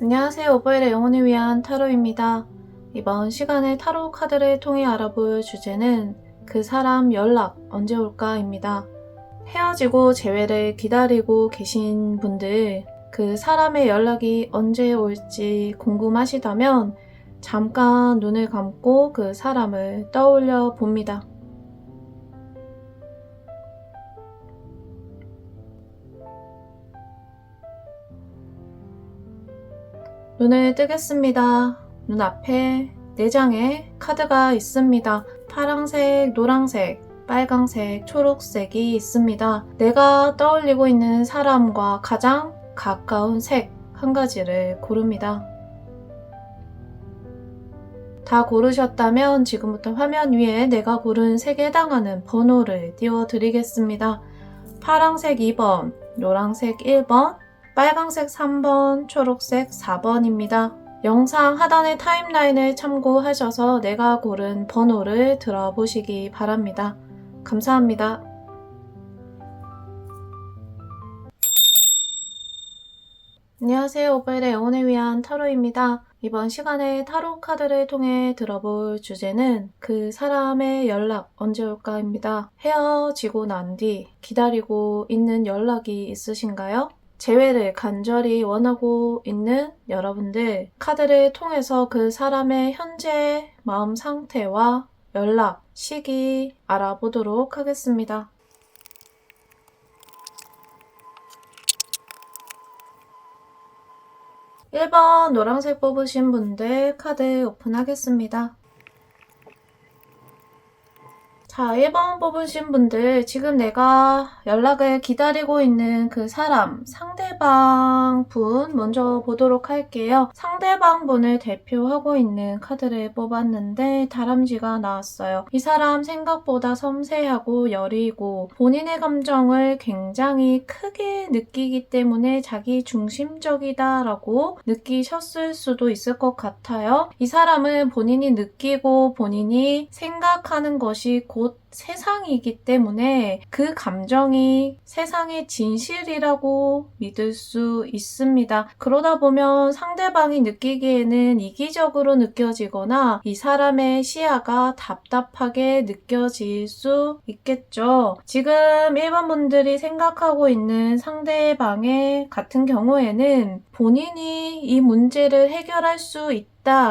안녕하세요. 오빠일의 영혼을 위한 타로입니다. 이번 시간에 타로 카드를 통해 알아볼 주제는 그 사람 연락 언제 올까입니다. 헤어지고 재회를 기다리고 계신 분들, 그 사람의 연락이 언제 올지 궁금하시다면 잠깐 눈을 감고 그 사람을 떠올려 봅니다. 눈을 뜨겠습니다. 눈앞에 4장의 카드가 있습니다. 파란색, 노란색, 빨강색, 초록색이 있습니다. 내가 떠올리고 있는 사람과 가장 가까운 색 한 가지를 고릅니다. 다 고르셨다면 지금부터 화면 위에 내가 고른 색에 해당하는 번호를 띄워드리겠습니다. 파란색 2번, 노란색 1번, 빨강색 3번, 초록색 4번입니다. 영상 하단의 타임라인을 참고하셔서 내가 고른 번호를 들어보시기 바랍니다. 감사합니다. 안녕하세요. 오빠의 영혼을 위한 타로입니다. 이번 시간에 타로 카드를 통해 들어볼 주제는 그 사람의 연락 언제 올까입니다. 헤어지고 난 뒤 기다리고 있는 연락이 있으신가요? 재회를 간절히 원하고 있는 여러분들, 카드를 통해서 그 사람의 현재 마음 상태와 연락 시기 알아보도록 하겠습니다. 1번 노란색 뽑으신 분들 카드 오픈하겠습니다. 자, 1번 뽑으신 분들, 지금 내가 연락을 기다리고 있는 그 사람, 상대방 분 먼저 보도록 할게요. 상대방 분을 대표하고 있는 카드를 뽑았는데 다람쥐가 나왔어요. 이 사람 생각보다 섬세하고 여리고 본인의 감정을 굉장히 크게 느끼기 때문에 자기 중심적이다라고 느끼셨을 수도 있을 것 같아요. 이 사람은 본인이 느끼고 본인이 생각하는 것이 곧 세상이기 때문에 그 감정이 세상의 진실이라고 믿을 수 있습니다. 그러다 보면 상대방이 느끼기에는 이기적으로 느껴지거나 이 사람의 시야가 답답하게 느껴질 수 있겠죠. 지금 1번 분들이 생각하고 있는 상대방의 같은 경우에는 본인이 이 문제를 해결할 수 있다.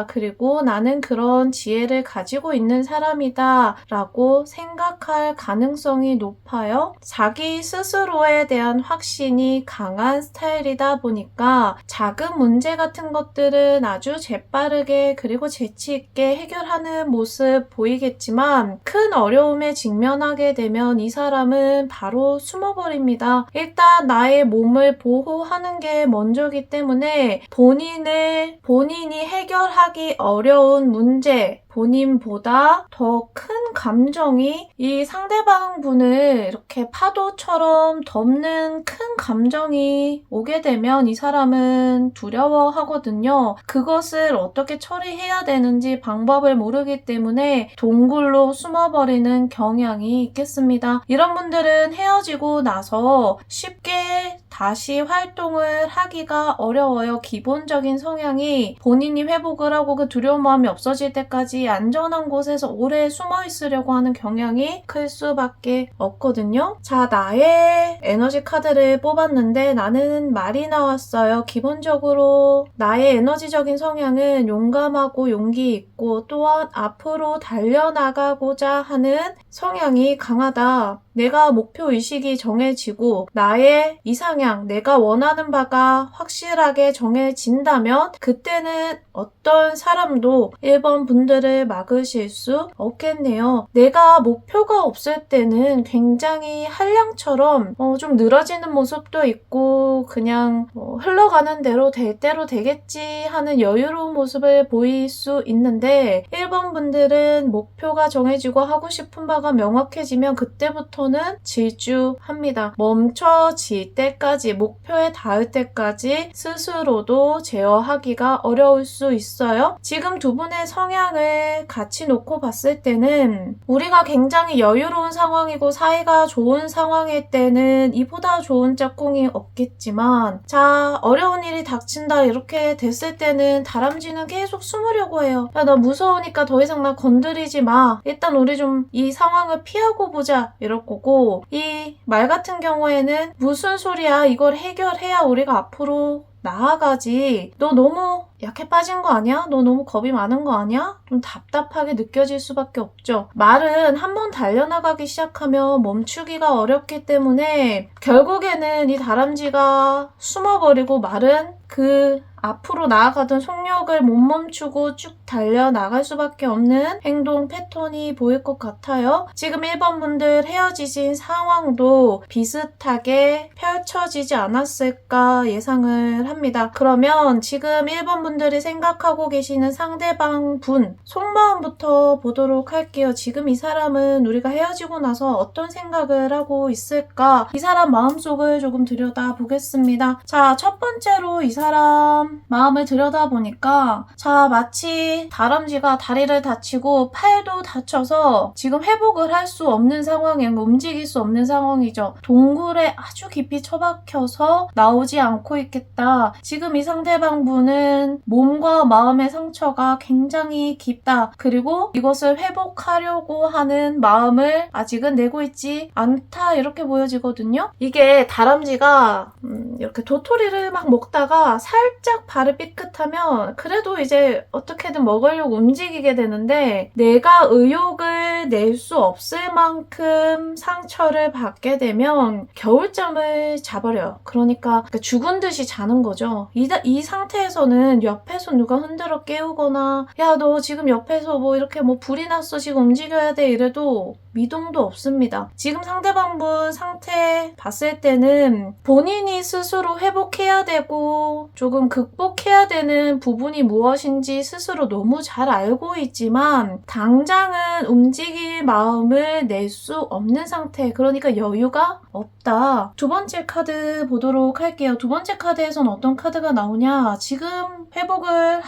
그리고 나는 그런 지혜를 가지고 있는 사람이다 라고 생각할 가능성이 높아요. 자기 스스로에 대한 확신이 강한 스타일이다 보니까 작은 문제 같은 것들은 아주 재빠르게 그리고 재치 있게 해결하는 모습 보이겠지만 큰 어려움에 직면하게 되면 이 사람은 바로 숨어버립니다. 일단 나의 몸을 보호하는 게 먼저기 때문에 본인이 해결하기 어려운 문제, 본인보다 더 큰 감정이 이 상대방 분을 이렇게 파도처럼 덮는 큰 감정이 오게 되면 이 사람은 두려워하거든요. 그것을 어떻게 처리해야 되는지 방법을 모르기 때문에 동굴로 숨어버리는 경향이 있겠습니다. 이런 분들은 헤어지고 나서 쉽게 다시 활동을 하기가 어려워요. 기본적인 성향이 본인이 회복을 하고 그 두려운 마음이 없어질 때까지 안전한 곳에서 오래 숨어 있으려고 하는 경향이 클 수밖에 없거든요. 자, 나의 에너지 카드를 뽑았는데 나는 말이 나왔어요. 기본적으로 나의 에너지적인 성향은 용감하고 용기 있고 또한 앞으로 달려나가고자 하는 성향이 강하다. 내가 목표의식이 정해지고 나의 이상향, 내가 원하는 바가 확실하게 정해진다면 그때는 어떤 사람도 1번 분들을 막으실 수 없겠네요. 내가 목표가 없을 때는 굉장히 한량처럼 좀 늘어지는 모습도 있고 그냥 흘러가는 대로 될 대로 되겠지 하는 여유로운 모습을 보일 수 있는데 1번 분들은 목표가 정해지고 하고 싶은 바가 명확해지면 그때부터는 질주합니다. 멈춰질 때까지 때까지, 목표에 닿을 때까지 스스로도 제어하기가 어려울 수 있어요. 지금 두 분의 성향을 같이 놓고 봤을 때는 우리가 굉장히 여유로운 상황이고 사이가 좋은 상황일 때는 이보다 좋은 짝꿍이 없겠지만, 자, 어려운 일이 닥친다 이렇게 됐을 때는 다람쥐는 계속 숨으려고 해요. 야, 나 무서우니까 더 이상 나 건드리지 마. 일단 우리 좀 이 상황을 피하고 보자 이럴 거고, 이 말 같은 경우에는 무슨 소리야, 이걸 해결해야 우리가 앞으로 나아가지. 너 너무 약해 빠진 거 아니야? 너 너무 겁이 많은 거 아니야? 좀 답답하게 느껴질 수밖에 없죠. 말은 한번 달려나가기 시작하면 멈추기가 어렵기 때문에 결국에는 이 다람쥐가 숨어버리고 말은 그 앞으로 나아가던 속력을 못 멈추고 쭉 달려나갈 수밖에 없는 행동 패턴이 보일 것 같아요. 지금 1번 분들 헤어지신 상황도 비슷하게 펼쳐지지 않았을까 예상을 합니다. 그러면 지금 1번 분들이 생각하고 계시는 상대방 분 속마음부터 보도록 할게요. 지금 이 사람은 우리가 헤어지고 나서 어떤 생각을 하고 있을까? 이 사람 마음속을 조금 들여다보겠습니다. 자, 첫 번째로 이 사람 마음을 들여다보니까, 자, 마치 다람쥐가 다리를 다치고 팔도 다쳐서 지금 회복을 할 수 없는 상황에 움직일 수 없는 상황이죠. 동굴에 아주 깊이 처박혀서 나오지 않고 있겠다. 지금 이 상대방 분은 몸과 마음의 상처가 굉장히 깊다. 그리고 이것을 회복하려고 하는 마음을 아직은 내고 있지 않다, 이렇게 보여지거든요. 이게 다람쥐가 이렇게 도토리를 막 먹다가 살짝 발을 삐끗하면 그래도 이제 어떻게든 먹으려고 움직이게 되는데, 내가 의욕을 낼 수 없을 만큼 상처를 받게 되면 겨울잠을 자버려요. 그러니까 죽은 듯이 자는 거죠. 이 상태에서는 옆에서 누가 흔들어 깨우거나, 야, 너 지금 옆에서 뭐 이렇게 뭐 불이 났어, 지금 움직여야 돼, 이래도 미동도 없습니다. 지금 상대방분 상태 봤을 때는 본인이 스스로 회복해야 되고 조금 극복해야 되는 부분이 무엇인지 스스로 너무 잘 알고 있지만 당장은 움직일 마음을 낼 수 없는 상태, 그러니까 여유가 없다. 두 번째 카드 보도록 할게요. 두 번째 카드에선 어떤 카드가 나오냐, 지금 회복을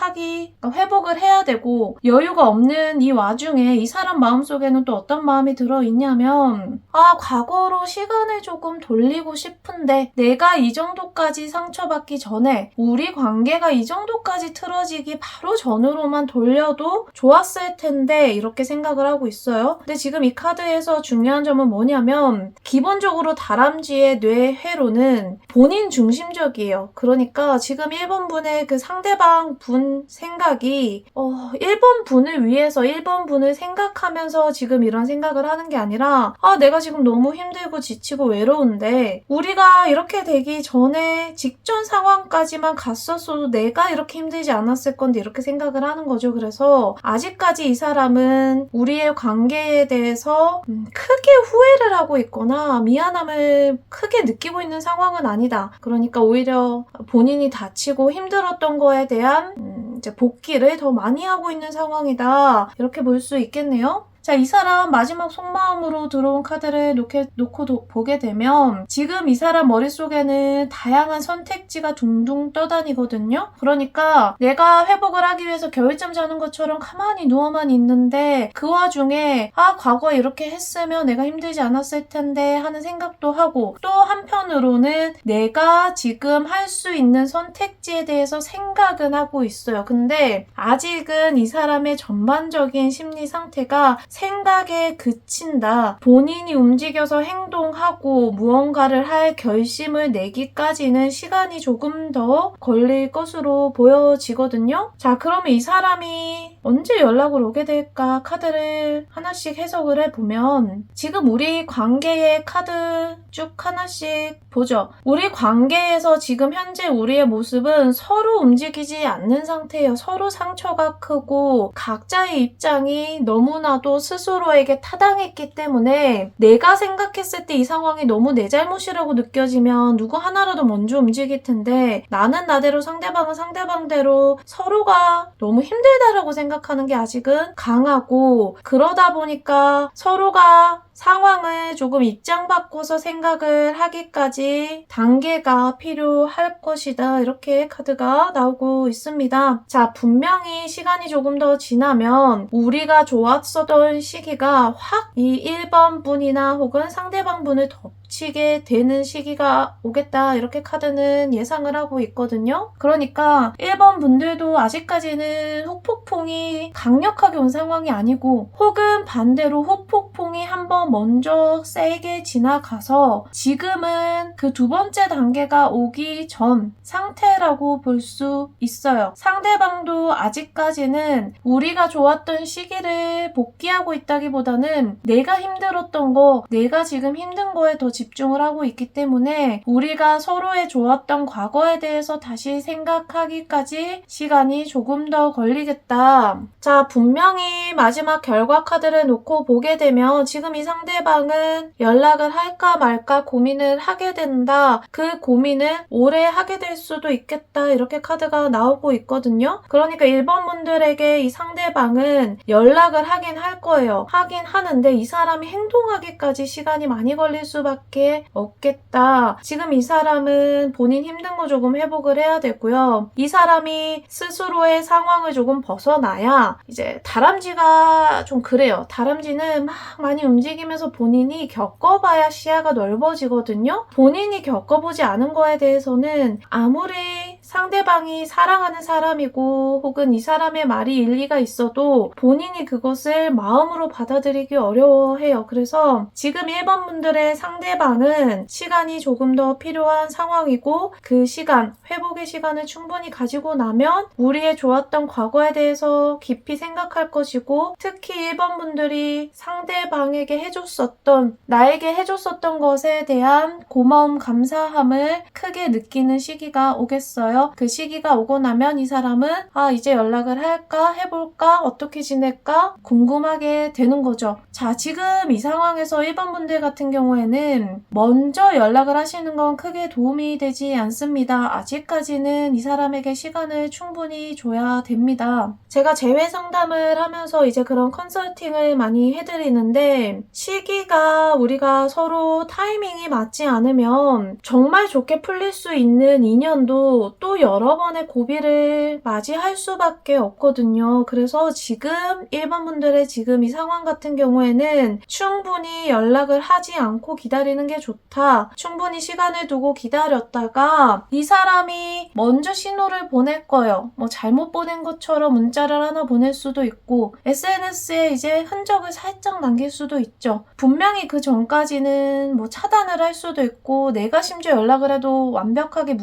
해야 되고 여유가 없는 이 와중에 이 사람 마음속에는 또 어떤 마음이 들어있냐면, 과거로 시간을 조금 돌리고 싶은데 내가 이 정도까지 상처받기 전에, 우리 관계가 이 정도까지 틀어지기 바로 전으로만 돌려도 좋았을 텐데, 이렇게 생각을 하고 있어요. 근데 지금 이 카드에서 중요한 점은 뭐냐면, 기본적으로 다람쥐의 뇌회로는 본인 중심적이에요. 그러니까 지금 1번 분의 그 상대방 분 생각이 1번 분을 위해서 1번 분을 생각하면서 지금 이런 생각을 하는 게 아니라, 내가 지금 너무 힘들고 지치고 외로운데 우리가 이렇게 되기 전에 직전 상황까지만 갔었어도 내가 이렇게 힘들지 않았을 건데, 이렇게 생각을 하는 거죠. 그래서 아직까지 이 사람은 우리의 관계에 대해서 크게 후회를 하고 있거나 미안함을 크게 느끼고 있는 상황은 아니다. 그러니까 오히려 본인이 다치고 힘들었던 거에 대한 이제 복귀를 더 많이 하고 있는 상황이다, 이렇게 볼 수 있겠네요. 자, 이 사람 마지막 속마음으로 들어온 카드를 놓고 보게 되면 지금 이 사람 머릿속에는 다양한 선택지가 둥둥 떠다니거든요. 그러니까 내가 회복을 하기 위해서 겨울잠 자는 것처럼 가만히 누워만 있는데 그 와중에 과거에 이렇게 했으면 내가 힘들지 않았을 텐데 하는 생각도 하고, 또 한편으로는 내가 지금 할 수 있는 선택지에 대해서 생각은 하고 있어요. 근데 아직은 이 사람의 전반적인 심리 상태가 생각에 그친다. 본인이 움직여서 행동하고 무언가를 할 결심을 내기까지는 시간이 조금 더 걸릴 것으로 보여지거든요. 자, 그러면 이 사람이 언제 연락을 오게 될까? 카드를 하나씩 해석을 해보면, 지금 우리 관계의 카드 쭉 하나씩 보죠. 우리 관계에서 지금 현재 우리의 모습은 서로 움직이지 않는 상태예요. 서로 상처가 크고 각자의 입장이 너무나도 스스로에게 타당했기 때문에, 내가 생각했을 때 이 상황이 너무 내 잘못이라고 느껴지면 누구 하나라도 먼저 움직일 텐데, 나는 나대로 상대방은 상대방대로 서로가 너무 힘들다라고 생각합니다. 생각하는 게 아직은 강하고, 그러다 보니까 서로가 상황을 조금 입장 바꿔서 생각을 하기까지 단계가 필요할 것이다. 이렇게 카드가 나오고 있습니다. 자, 분명히 시간이 조금 더 지나면 우리가 좋았었던 시기가 확 이 1번 분이나 혹은 상대방 분을 덮치게 되는 시기가 오겠다. 이렇게 카드는 예상을 하고 있거든요. 그러니까 1번 분들도 아직까지는 후폭풍이 강력하게 온 상황이 아니고, 혹은 반대로 후폭풍이 한번 먼저 세게 지나가서 지금은 그 두 번째 단계가 오기 전 상태라고 볼 수 있어요. 상대방도 아직까지는 우리가 좋았던 시기를 복귀하고 있다기보다는 내가 힘들었던 거, 내가 지금 힘든 거에 더 집중을 하고 있기 때문에 우리가 서로의 좋았던 과거에 대해서 다시 생각하기까지 시간이 조금 더 걸리겠다. 자, 분명히 마지막 결과 카드를 놓고 보게 되면 지금 이 상대방은 연락을 할까 말까 고민을 하게 된다. 그 고민을 오래 하게 될 수도 있겠다. 이렇게 카드가 나오고 있거든요. 그러니까 1번 분들에게 이 상대방은 연락을 하긴 할 거예요. 하긴 하는데 이 사람이 행동하기까지 시간이 많이 걸릴 수밖에 없겠다. 지금 이 사람은 본인 힘든 거 조금 회복을 해야 되고요. 이 사람이 스스로의 상황을 조금 벗어나야, 이제 다람쥐가 좀 그래요. 다람쥐는 막 많이 움직이면서 본인이 겪어봐야 시야가 넓어지거든요. 본인이 겪어보지 않은 거에 대해서는 아무리 상대방이 사랑하는 사람이고 혹은 이 사람의 말이 일리가 있어도 본인이 그것을 마음으로 받아들이기 어려워해요. 그래서 지금 1번 분들의 상대방은 시간이 조금 더 필요한 상황이고, 그 시간, 회복의 시간을 충분히 가지고 나면 우리의 좋았던 과거에 대해서 깊이 생각할 것이고, 특히 1번 분들이 상대방에게 해줬었던, 나에게 해줬었던 것에 대한 고마움, 감사함을 크게 느끼는 시기가 오겠어요. 그 시기가 오고 나면 이 사람은 이제 연락을 할까, 해볼까, 어떻게 지낼까 궁금하게 되는 거죠. 자, 지금 이 상황에서 1번 분들 같은 경우에는 먼저 연락을 하시는 건 크게 도움이 되지 않습니다. 아직까지는 이 사람에게 시간을 충분히 줘야 됩니다. 제가 재회 상담을 하면서 이제 그런 컨설팅을 많이 해드리는데, 시기가 우리가 서로 타이밍이 맞지 않으면 정말 좋게 풀릴 수 있는 인연도 또 여러 번의 고비를 맞이할 수밖에 없거든요. 그래서 지금 1번 분들의 지금 이 상황 같은 경우에는 충분히 연락을 하지 않고 기다리는 게 좋다. 충분히 시간을 두고 기다렸다가 이 사람이 먼저 신호를 보낼 거예요. 뭐 잘못 보낸 것처럼 문자를 하나 보낼 수도 있고, SNS에 이제 흔적을 살짝 남길 수도 있죠. 분명히 그 전까지는 뭐 차단을 할 수도 있고, 내가 심지어 연락을 해도 완벽하게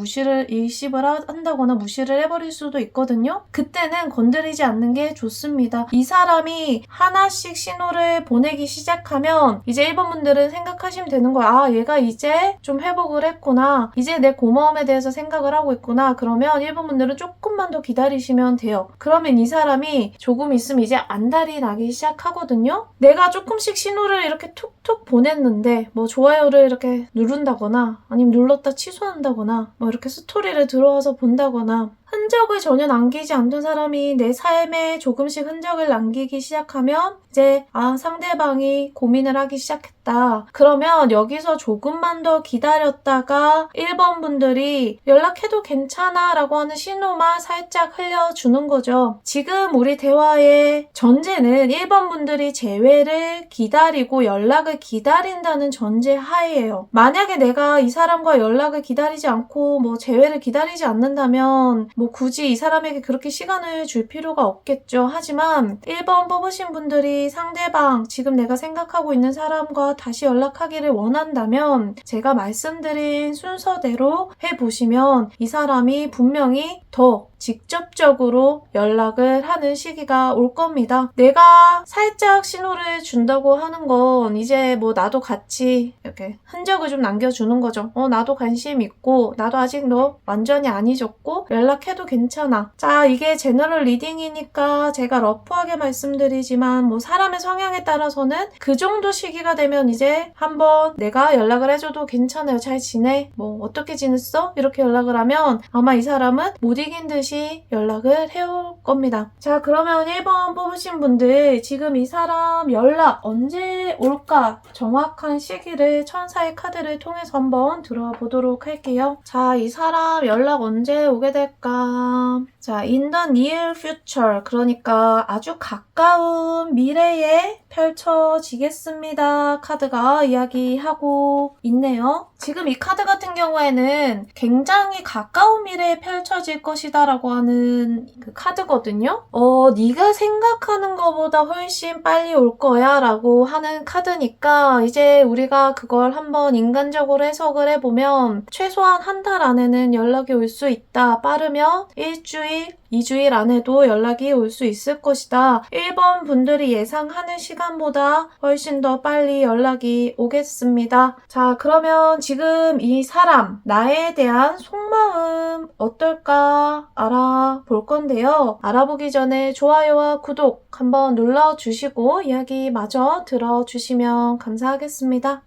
일십을 한다거나 무시를 해버릴 수도 있거든요. 그때는 건드리지 않는 게 좋습니다. 이 사람이 하나씩 신호를 보내기 시작하면 이제 1번 분들은 생각하시면 되는 거야. 얘가 이제 좀 회복을 했구나. 이제 내 고마움에 대해서 생각을 하고 있구나. 그러면 1번 분들은 조금만 더 기다리시면 돼요. 그러면 이 사람이 조금 있으면 이제 안달이 나기 시작하거든요. 내가 조금씩 신호를 이렇게 툭툭 보냈는데 뭐 좋아요를 이렇게 누른다거나 아니면 눌렀다 취소한다거나 뭐 이렇게 스토리를 들어와서 본다거나 흔적을 전혀 남기지 않던 사람이 내 삶에 조금씩 흔적을 남기기 시작하면 이제 상대방이 고민을 하기 시작했다. 그러면 여기서 조금만 더 기다렸다가 1번 분들이 연락해도 괜찮아 라고 하는 신호만 살짝 흘려주는 거죠. 지금 우리 대화의 전제는 1번 분들이 재회를 기다리고 연락을 기다린다는 전제 하에예요. 만약에 내가 이 사람과 연락을 기다리지 않고 뭐 재회를 기다리지 않는다면 뭐 굳이 이 사람에게 그렇게 시간을 줄 필요가 없겠죠. 하지만 1번 뽑으신 분들이 상대방, 지금 내가 생각하고 있는 사람과 다시 연락하기를 원한다면 제가 말씀드린 순서대로 해보시면 이 사람이 분명히 더 직접적으로 연락을 하는 시기가 올 겁니다. 내가 살짝 신호를 준다고 하는 건 이제 뭐 나도 같이 이렇게 흔적을 좀 남겨주는 거죠. 나도 관심 있고 나도 아직 너 완전히 안 잊었고 연락해도 괜찮아. 자, 이게 제너럴 리딩이니까 제가 러프하게 말씀드리지만 뭐 사람의 성향에 따라서는 그 정도 시기가 되면 이제 한번 내가 연락을 해줘도 괜찮아요. 잘 지내? 뭐 어떻게 지냈어? 이렇게 연락을 하면 아마 이 사람은 못 이긴 듯이 반드시 연락을 해올 겁니다. 자, 그러면 1번 뽑으신 분들 지금 이 사람 연락 언제 올까? 정확한 시기를 천사의 카드를 통해서 한번 들어보도록 할게요. 자, 이 사람 연락 언제 오게 될까? 자, in the near future, 그러니까 아주 가까운 미래에 펼쳐지겠습니다. 카드가 이야기하고 있네요. 지금 이 카드 같은 경우에는 굉장히 가까운 미래에 펼쳐질 것이다 라고 하는 그 카드거든요. 네가 생각하는 것보다 훨씬 빨리 올 거야 라고 하는 카드니까 이제 우리가 그걸 한번 인간적으로 해석을 해보면 최소한 한 달 안에는 연락이 올 수 있다. 빠르면 일주일, 2주일 안에도 연락이 올 수 있을 것이다. 1번 분들이 예상하는 시간보다 훨씬 더 빨리 연락이 오겠습니다. 자, 그러면 지금 이 사람, 나에 대한 속마음 어떨까 알아볼 건데요. 알아보기 전에 좋아요와 구독 한번 눌러주시고 이야기 마저 들어주시면 감사하겠습니다.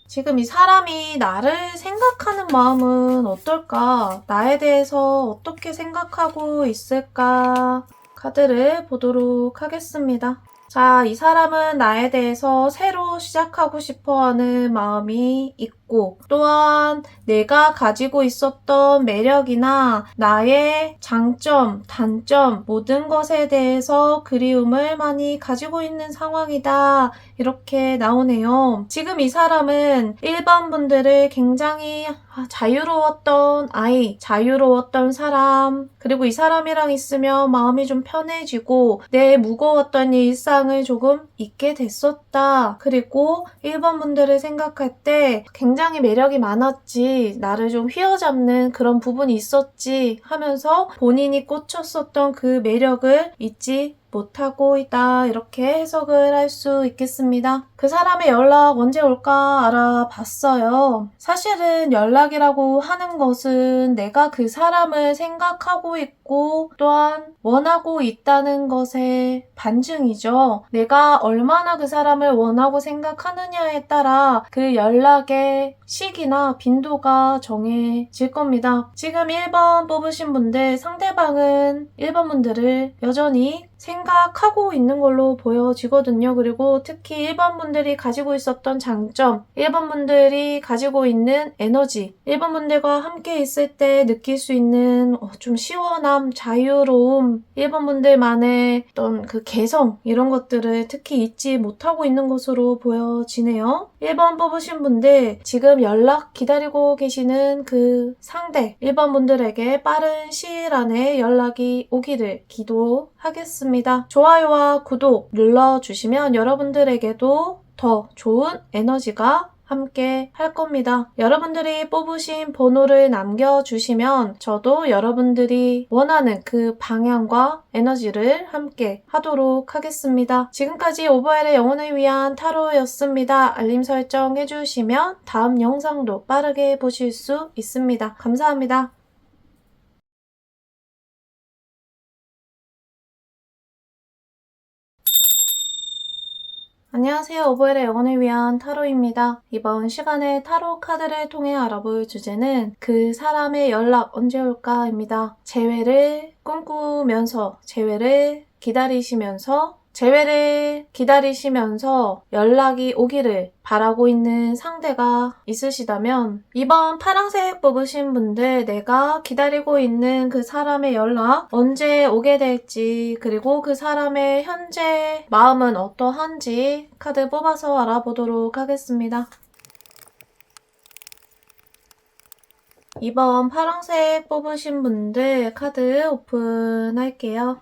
지금 이 사람이 나를 생각하는 마음은 어떨까? 나에 대해서 어떻게 생각하고 있을까? 카드를 보도록 하겠습니다. 자, 이 사람은 나에 대해서 새로 시작하고 싶어 하는 마음이 있고, 또한 내가 가지고 있었던 매력이나 나의 장점, 단점, 모든 것에 대해서 그리움을 많이 가지고 있는 상황이다. 이렇게 나오네요. 지금 이 사람은 1번 분들을 굉장히 자유로웠던 아이, 자유로웠던 사람, 그리고 이 사람이랑 있으면 마음이 좀 편해지고 내 무거웠던 일상을 조금 잊게 됐었다. 그리고 1번 분들을 생각할 때 굉장히 매력이 많았지, 나를 좀 휘어잡는 그런 부분이 있었지 하면서 본인이 꽂혔었던 그 매력을 잊지 못하고 있다. 이렇게 해석을 할 수 있겠습니다. 그 사람의 연락 언제 올까 알아봤어요. 사실은 연락이라고 하는 것은 내가 그 사람을 생각하고 있고 또한 원하고 있다는 것의 반증이죠. 내가 얼마나 그 사람을 원하고 생각하느냐에 따라 그 연락의 시기나 빈도가 정해질 겁니다. 지금 1번 뽑으신 분들, 상대방은 1번 분들을 여전히 생각하고 있는 걸로 보여지거든요. 그리고 특히 1번 분들이 가지고 있었던 장점, 1번 분들이 가지고 있는 에너지, 1번 분들과 함께 있을 때 느낄 수 있는 좀 시원함, 자유로움, 1번 분들만의 어떤 그 개성, 이런 것들을 특히 잊지 못하고 있는 것으로 보여지네요. 1번 뽑으신 분들, 지금 연락 기다리고 계시는 그 상대, 1번 분들에게 빠른 시일 안에 연락이 오기를 기도하겠습니다. 좋아요와 구독 눌러주시면 여러분들에게도 더 좋은 에너지가 함께 할 겁니다. 여러분들이 뽑으신 번호를 남겨주시면 저도 여러분들이 원하는 그 방향과 에너지를 함께 하도록 하겠습니다. 지금까지 오버엘의 영혼을 위한 타로였습니다. 알림 설정 해주시면 다음 영상도 빠르게 보실 수 있습니다. 감사합니다. 안녕하세요. 오버엘의 영혼을 위한 타로입니다. 이번 시간에 타로 카드를 통해 알아볼 주제는 그 사람의 연락 언제 올까입니다. 재회를 꿈꾸면서, 재회를 기다리시면서 연락이 오기를 바라고 있는 상대가 있으시다면 이번 파란색 뽑으신 분들, 내가 기다리고 있는 그 사람의 연락 언제 오게 될지, 그리고 그 사람의 현재 마음은 어떠한지 카드 뽑아서 알아보도록 하겠습니다. 이번 파란색 뽑으신 분들 카드 오픈할게요.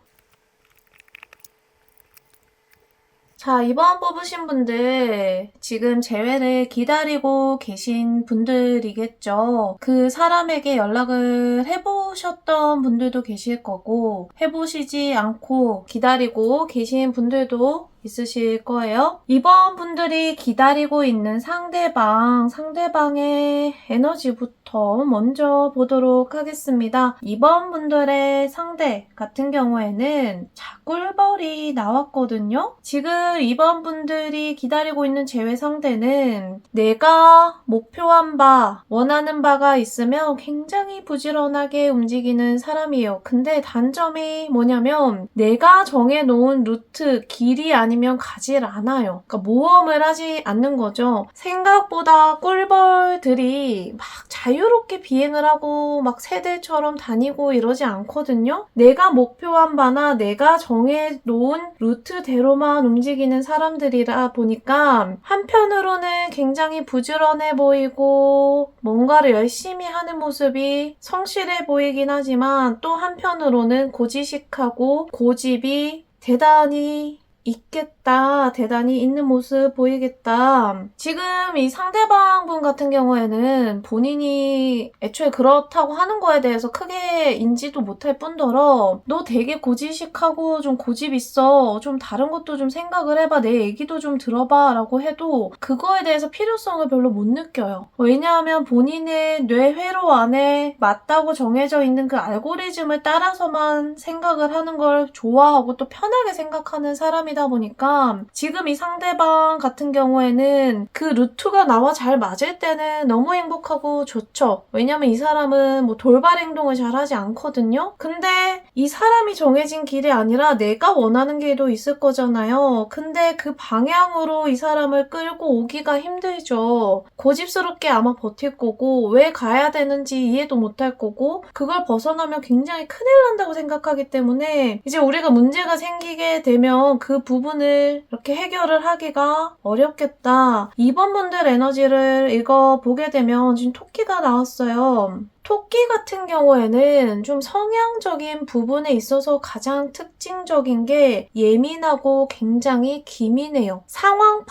자, 이번 뽑으신 분들 지금 재회를 기다리고 계신 분들이겠죠. 그 사람에게 연락을 해보셨던 분들도 계실 거고, 해보시지 않고 기다리고 계신 분들도 있으실 거예요. 이번 분들이 기다리고 있는 상대방의 에너지부터 먼저 보도록 하겠습니다. 이번 분들의 상대 같은 경우에는 꿀벌이 나왔거든요. 지금 이번 분들이 기다리고 있는 제외 상대는 내가 목표한 바, 원하는 바가 있으면 굉장히 부지런하게 움직이는 사람이에요. 근데 단점이 뭐냐면 내가 정해놓은 루트, 길이 아니면 가질 않아요. 그러니까 모험을 하지 않는 거죠. 생각보다 꿀벌들이 막 자유롭게 비행을 하고 막 새들처럼 다니고 이러지 않거든요. 내가 목표한 바나 내가 정해놓은 루트대로만 움직이는 사람들이라 보니까 한편으로는 굉장히 부지런해 보이고 뭔가를 열심히 하는 모습이 성실해 보이긴 하지만 또 한편으로는 고지식하고 고집이 대단히 있겠다. 대단히 있는 모습 보이겠다. 지금 이 상대방 분 같은 경우에는 본인이 애초에 그렇다고 하는 거에 대해서 크게 인지도 못할 뿐더러 너 되게 고지식하고 좀 고집 있어. 좀 다른 것도 좀 생각을 해봐. 내 얘기도 좀 들어봐. 라고 해도 그거에 대해서 필요성을 별로 못 느껴요. 왜냐하면 본인의 뇌 회로 안에 맞다고 정해져 있는 그 알고리즘을 따라서만 생각을 하는 걸 좋아하고 또 편하게 생각하는 사람이다 보니까 지금 이 상대방 같은 경우에는 그 루트가 나와 잘 맞을 때는 너무 행복하고 좋죠. 왜냐면 이 사람은 뭐 돌발 행동을 잘 하지 않거든요. 근데 이 사람이 정해진 길이 아니라 내가 원하는 길도 있을 거잖아요. 근데 그 방향으로 이 사람을 끌고 오기가 힘들죠. 고집스럽게 아마 버틸 거고 왜 가야 되는지 이해도 못할 거고 그걸 벗어나면 굉장히 큰일 난다고 생각하기 때문에 이제 우리가 문제가 생기게 되면 그 부분을 이렇게 해결을 하기가 어렵겠다. 이번 분들 에너지를 읽어보게 되면 지금 토끼가 나왔어요. 토끼 같은 경우에는 좀 성향적인 부분에 있어서 가장 특징적인 게 예민하고 굉장히 기민해요. 상황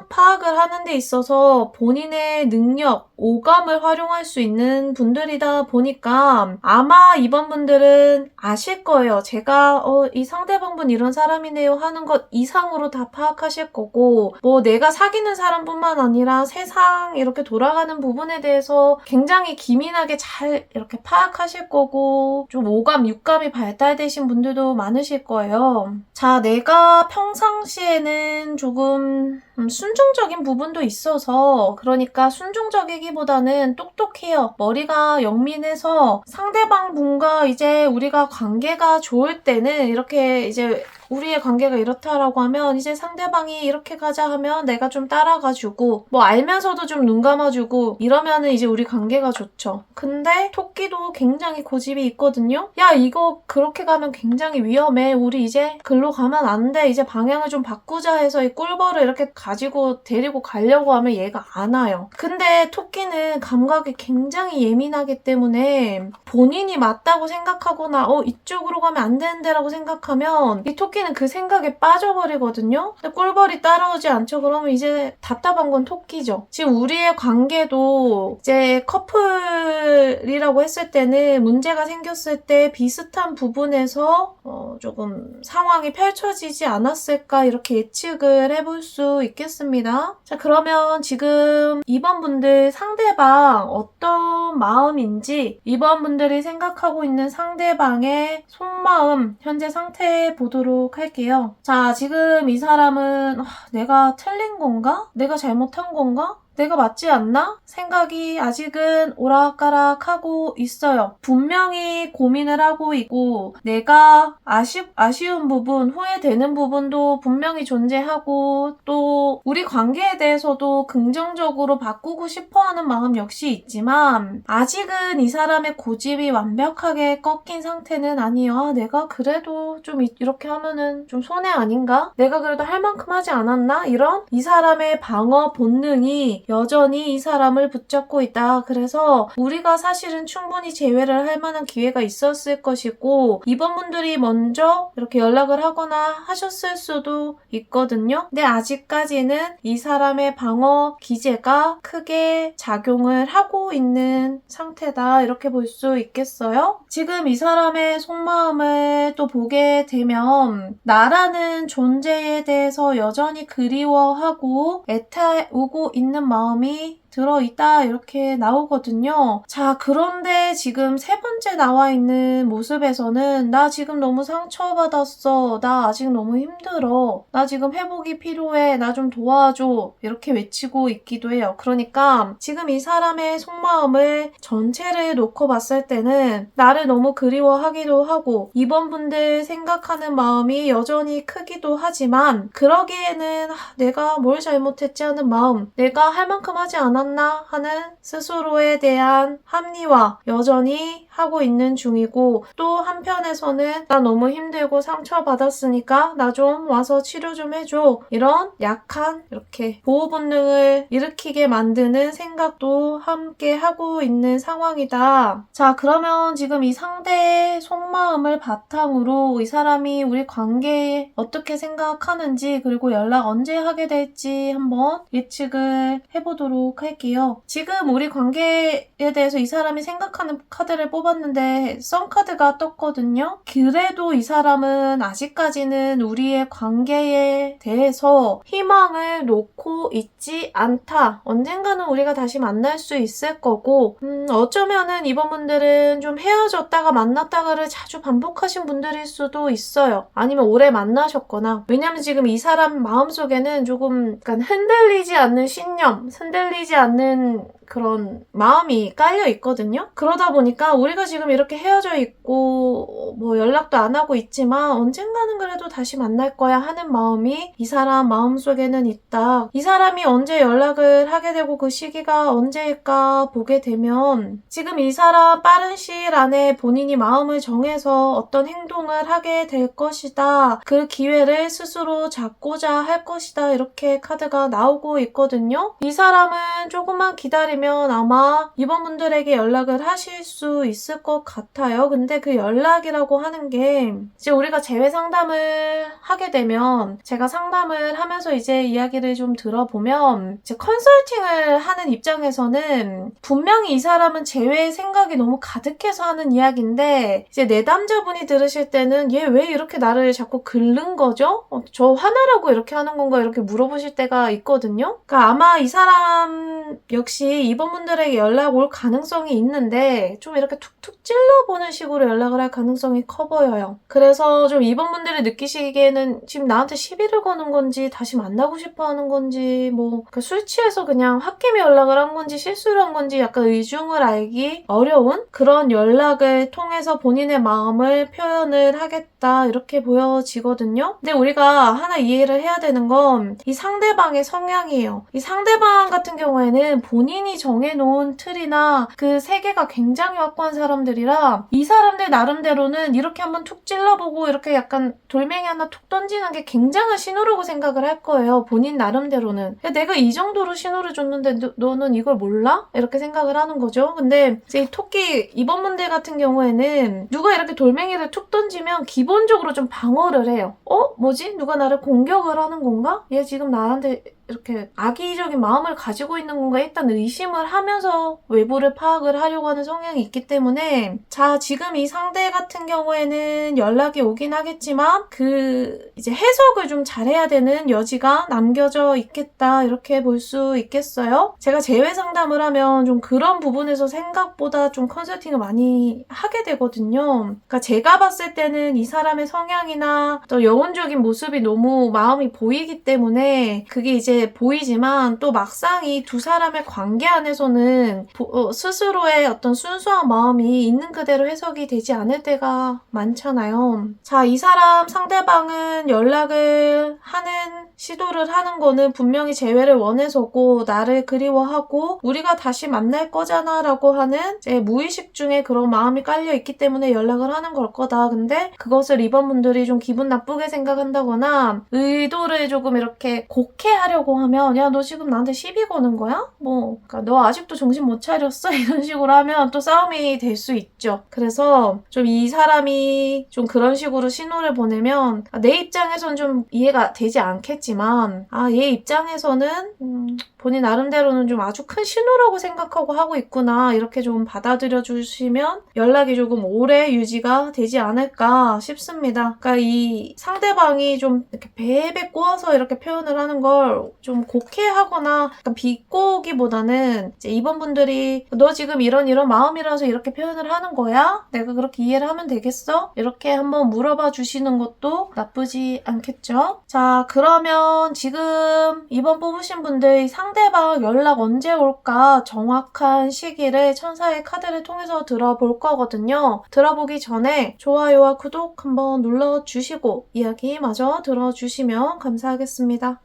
파악을 하는 데 있어서 본인의 능력, 오감을 활용할 수 있는 분들이다 보니까 아마 이번 분들은 아실 거예요. 제가 이 상대방분 이런 사람이네요 하는 것 이상으로 다 파악하실 거고 뭐 내가 사귀는 사람뿐만 아니라 세상 이렇게 돌아가는 부분에 대해서 굉장히 기민하게 잘 이렇게 파악하실 거고 좀 오감, 육감이 발달되신 분들도 많으실 거예요. 자, 내가 평상시에는 조금 순종적인 부분도 있어서 그러니까 순종적이기보다는 똑똑해요. 머리가 영민해서 상대방 분과 이제 우리가 관계가 좋을 때는 이렇게 이제 우리의 관계가 이렇다라고 하면 이제 상대방이 이렇게 가자 하면 내가 좀 따라가주고 뭐 알면서도 좀 눈 감아주고 이러면은 이제 우리 관계가 좋죠. 근데 토끼도 굉장히 고집이 있거든요. 야 이거 그렇게 가면 굉장히 위험해. 우리 이제 글로 가면 안 돼. 이제 방향을 좀 바꾸자 해서 이 꿀벌을 이렇게 가지고 데리고 가려고 하면 얘가 안 와요. 근데 토끼는 감각이 굉장히 예민하기 때문에 본인이 맞다고 생각하거나 이쪽으로 가면 안 되는데 라고 생각하면 이 토끼는 그 생각에 빠져버리거든요. 근데 꿀벌이 따라오지 않죠. 그러면 이제 답답한 건 토끼죠. 지금 우리의 관계도 이제 커플이라고 했을 때는 문제가 생겼을 때 비슷한 부분에서 조금 상황이 펼쳐지지 않았을까 이렇게 예측을 해볼 수 있겠습니다. 자, 그러면 지금 이번 분들 상대방 어떤 마음인지 이번 분들이 생각하고 있는 상대방의 속마음 현재 상태 보도록 할게요. 자, 지금 이 사람은 내가 틀린 건가? 내가 잘못한 건가? 내가 맞지 않나? 생각이 아직은 오락가락하고 있어요. 분명히 고민을 하고 있고 내가 아쉬운 부분, 후회되는 부분도 분명히 존재하고 또 우리 관계에 대해서도 긍정적으로 바꾸고 싶어하는 마음 역시 있지만 아직은 이 사람의 고집이 완벽하게 꺾인 상태는 아니에요. 내가 그래도 좀 이렇게 하면은 좀 손해 아닌가? 내가 그래도 할 만큼 하지 않았나? 이런 이 사람의 방어 본능이 여전히 이 사람을 붙잡고 있다. 그래서 우리가 사실은 충분히 재회를 할 만한 기회가 있었을 것이고 이번 분들이 먼저 이렇게 연락을 하거나 하셨을 수도 있거든요. 근데 아직까지는 이 사람의 방어 기제가 크게 작용을 하고 있는 상태다. 이렇게 볼 수 있겠어요? 지금 이 사람의 속마음을 또 보게 되면 나라는 존재에 대해서 여전히 그리워하고 애타오고 있는 마음이 들어있다 이렇게 나오거든요. 자, 그런데 지금 세 번째 나와 있는 모습에서는 나 지금 너무 상처받았어. 나 아직 너무 힘들어. 나 지금 회복이 필요해. 나 좀 도와줘. 이렇게 외치고 있기도 해요. 그러니까 지금 이 사람의 속마음을 전체를 놓고 봤을 때는 나를 너무 그리워하기도 하고 이번 분들 생각하는 마음이 여전히 크기도 하지만 그러기에는 내가 뭘 잘못했지 하는 마음, 내가 할 만큼 하지 않았나 하는 스스로에 대한 합리화 여전히 하고 있는 중이고 또 한편에서는 나 너무 힘들고 상처받았으니까 나 좀 와서 치료 좀 해줘. 이런 약한 이렇게 보호 본능을 일으키게 만드는 생각도 함께 하고 있는 상황이다. 자, 그러면 지금 이 상대의 속마음을 바탕으로 이 사람이 우리 관계에 어떻게 생각하는지 그리고 연락 언제 하게 될지 한번 예측을 해보도록 할게요. 지금 우리 관계에 대해서 이 사람이 생각하는 카드를 뽑았는데 썬카드가 떴거든요. 그래도 이 사람은 아직까지는 우리의 관계에 대해서 희망을 놓고 있지 않다. 언젠가는 우리가 다시 만날 수 있을 거고 어쩌면은 이번 분들은 좀 헤어졌다가 만났다가를 자주 반복하신 분들일 수도 있어요. 아니면 오래 만나셨거나 왜냐면 지금 이 사람 마음속에는 조금 약간 흔들리지 않는 신념, 흔들리지 않는 그런 마음이 깔려 있거든요. 그러다 보니까 우리가 지금 이렇게 헤어져 있고 뭐 연락도 안 하고 있지만 언젠가는 그래도 다시 만날 거야 하는 마음이 이 사람 마음속에는 있다. 이 사람이 언제 연락을 하게 되고 그 시기가 언제일까 보게 되면 지금 이 사람 빠른 시일 안에 본인이 마음을 정해서 어떤 행동을 하게 될 것이다. 그 기회를 스스로 잡고자 할 것이다. 이렇게 카드가 나오고 있거든요. 이 사람은 조금만 기다리면 아마 이번 분들에게 연락을 하실 수 있을 것 같아요. 근데 그 연락이라고 하는 게 이제 우리가 재회 상담을 하게 되면 제가 상담을 하면서 이제 이야기를 좀 들어보면 이제 컨설팅을 하는 입장에서는 분명히 이 사람은 재회 생각이 너무 가득해서 하는 이야기인데 이제 내담자분이 들으실 때는 얘 왜 이렇게 나를 자꾸 긁는 거죠? 저 화나라고 이렇게 하는 건가? 이렇게 물어보실 때가 있거든요. 그러니까 아마 이 사람 역시 이번 분들에게 연락 올 가능성이 있는데 좀 이렇게 툭툭 찔러보는 식으로 연락을 할 가능성이 커 보여요. 그래서 좀 이번 분들이 느끼시기에는 지금 나한테 시비를 거는 건지 다시 만나고 싶어 하는 건지 뭐 술 취해서 그냥 홧김에 연락을 한 건지 실수를 한 건지 약간 의중을 알기 어려운 그런 연락을 통해서 본인의 마음을 표현을 하겠다 이렇게 보여지거든요. 근데 우리가 하나 이해를 해야 되는 건 이 상대방의 성향이에요. 이 상대방 같은 경우에는 본인이 정해놓은 틀이나 그 세계가 굉장히 확고한 사람들이라 이 사람들 나름대로는 이렇게 한번 툭 찔러보고 이렇게 약간 돌멩이 하나 툭 던지는 게 굉장한 신호라고 생각을 할 거예요. 본인 나름대로는. 내가 이 정도로 신호를 줬는데 너는 이걸 몰라? 이렇게 생각을 하는 거죠. 근데 이제 이 토끼 이번 분들 같은 경우에는 누가 이렇게 돌멩이를 툭 던지면 기본적으로 좀 방어를 해요. 뭐지? 누가 나를 공격을 하는 건가? 얘 지금 나한테 이렇게 악의적인 마음을 가지고 있는 건가 일단 의심을 하면서 외부를 파악을 하려고 하는 성향이 있기 때문에 자, 지금 이 상대 같은 경우에는 연락이 오긴 하겠지만 그 이제 해석을 좀 잘해야 되는 여지가 남겨져 있겠다 이렇게 볼 수 있겠어요. 제가 재회 상담을 하면 좀 그런 부분에서 생각보다 좀 컨설팅을 많이 하게 되거든요. 그러니까 제가 봤을 때는 이 사람의 성향이나 또 영혼적인 모습이 너무 마음이 보이기 때문에 그게 이제 보이지만 또 막상 이 두 사람의 관계 안에서는 스스로의 어떤 순수한 마음이 있는 그대로 해석이 되지 않을 때가 많잖아요. 자, 이 사람 상대방은 연락을 하는 시도를 하는 거는 분명히 재회를 원해서고 나를 그리워하고 우리가 다시 만날 거잖아 라고 하는 제 무의식 중에 그런 마음이 깔려 있기 때문에 연락을 하는 걸 거다. 근데 그것을 이번 분들이 좀 기분 나쁘게 생각한다거나 의도를 조금 이렇게 곡해하려고 하려고 하면 야, 너 지금 나한테 시비 거는 거야? 뭐 그러니까 너 아직도 정신 못 차렸어? 이런 식으로 하면 또 싸움이 될 수 있죠. 그래서 좀 이 사람이 좀 그런 식으로 신호를 보내면 내 입장에선 좀 이해가 되지 않겠지만 얘 입장에서는 본인 나름대로는 좀 아주 큰 신호라고 생각하고 하고 있구나, 이렇게 좀 받아들여 주시면 연락이 조금 오래 유지가 되지 않을까 싶습니다. 그러니까 이 상대방이 좀 이렇게 베베 꼬아서 이렇게 표현을 하는 걸 좀 곡해하거나 약간 비꼬기보다는 이제 이번 분들이 너 지금 이런 마음이라서 이렇게 표현을 하는 거야? 내가 그렇게 이해를 하면 되겠어? 이렇게 한번 물어봐 주시는 것도 나쁘지 않겠죠? 자, 그러면 지금 이번 뽑으신 분들 상대방 연락 언제 올까 정확한 시기를 천사의 카드를 통해서 들어볼 거거든요. 들어보기 전에 좋아요와 구독 한번 눌러주시고 이야기 마저 들어주시면 감사하겠습니다.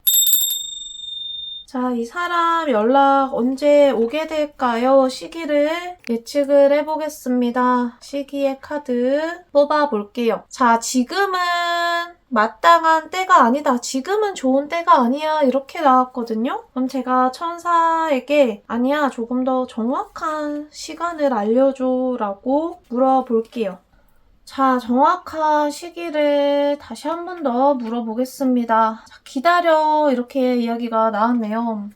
자, 이 사람 연락 언제 오게 될까요? 시기를 예측을 해보겠습니다. 시기의 카드 뽑아볼게요. 자, 지금은 마땅한 때가 아니다. 지금은 좋은 때가 아니야. 이렇게 나왔거든요. 그럼 제가 천사에게 아니야, 조금 더 정확한 시간을 알려줘 라고 물어볼게요. 자, 정확한 시기를 다시 한 번 더 물어보겠습니다. 자, 기다려, 이렇게 이야기가 나왔네요.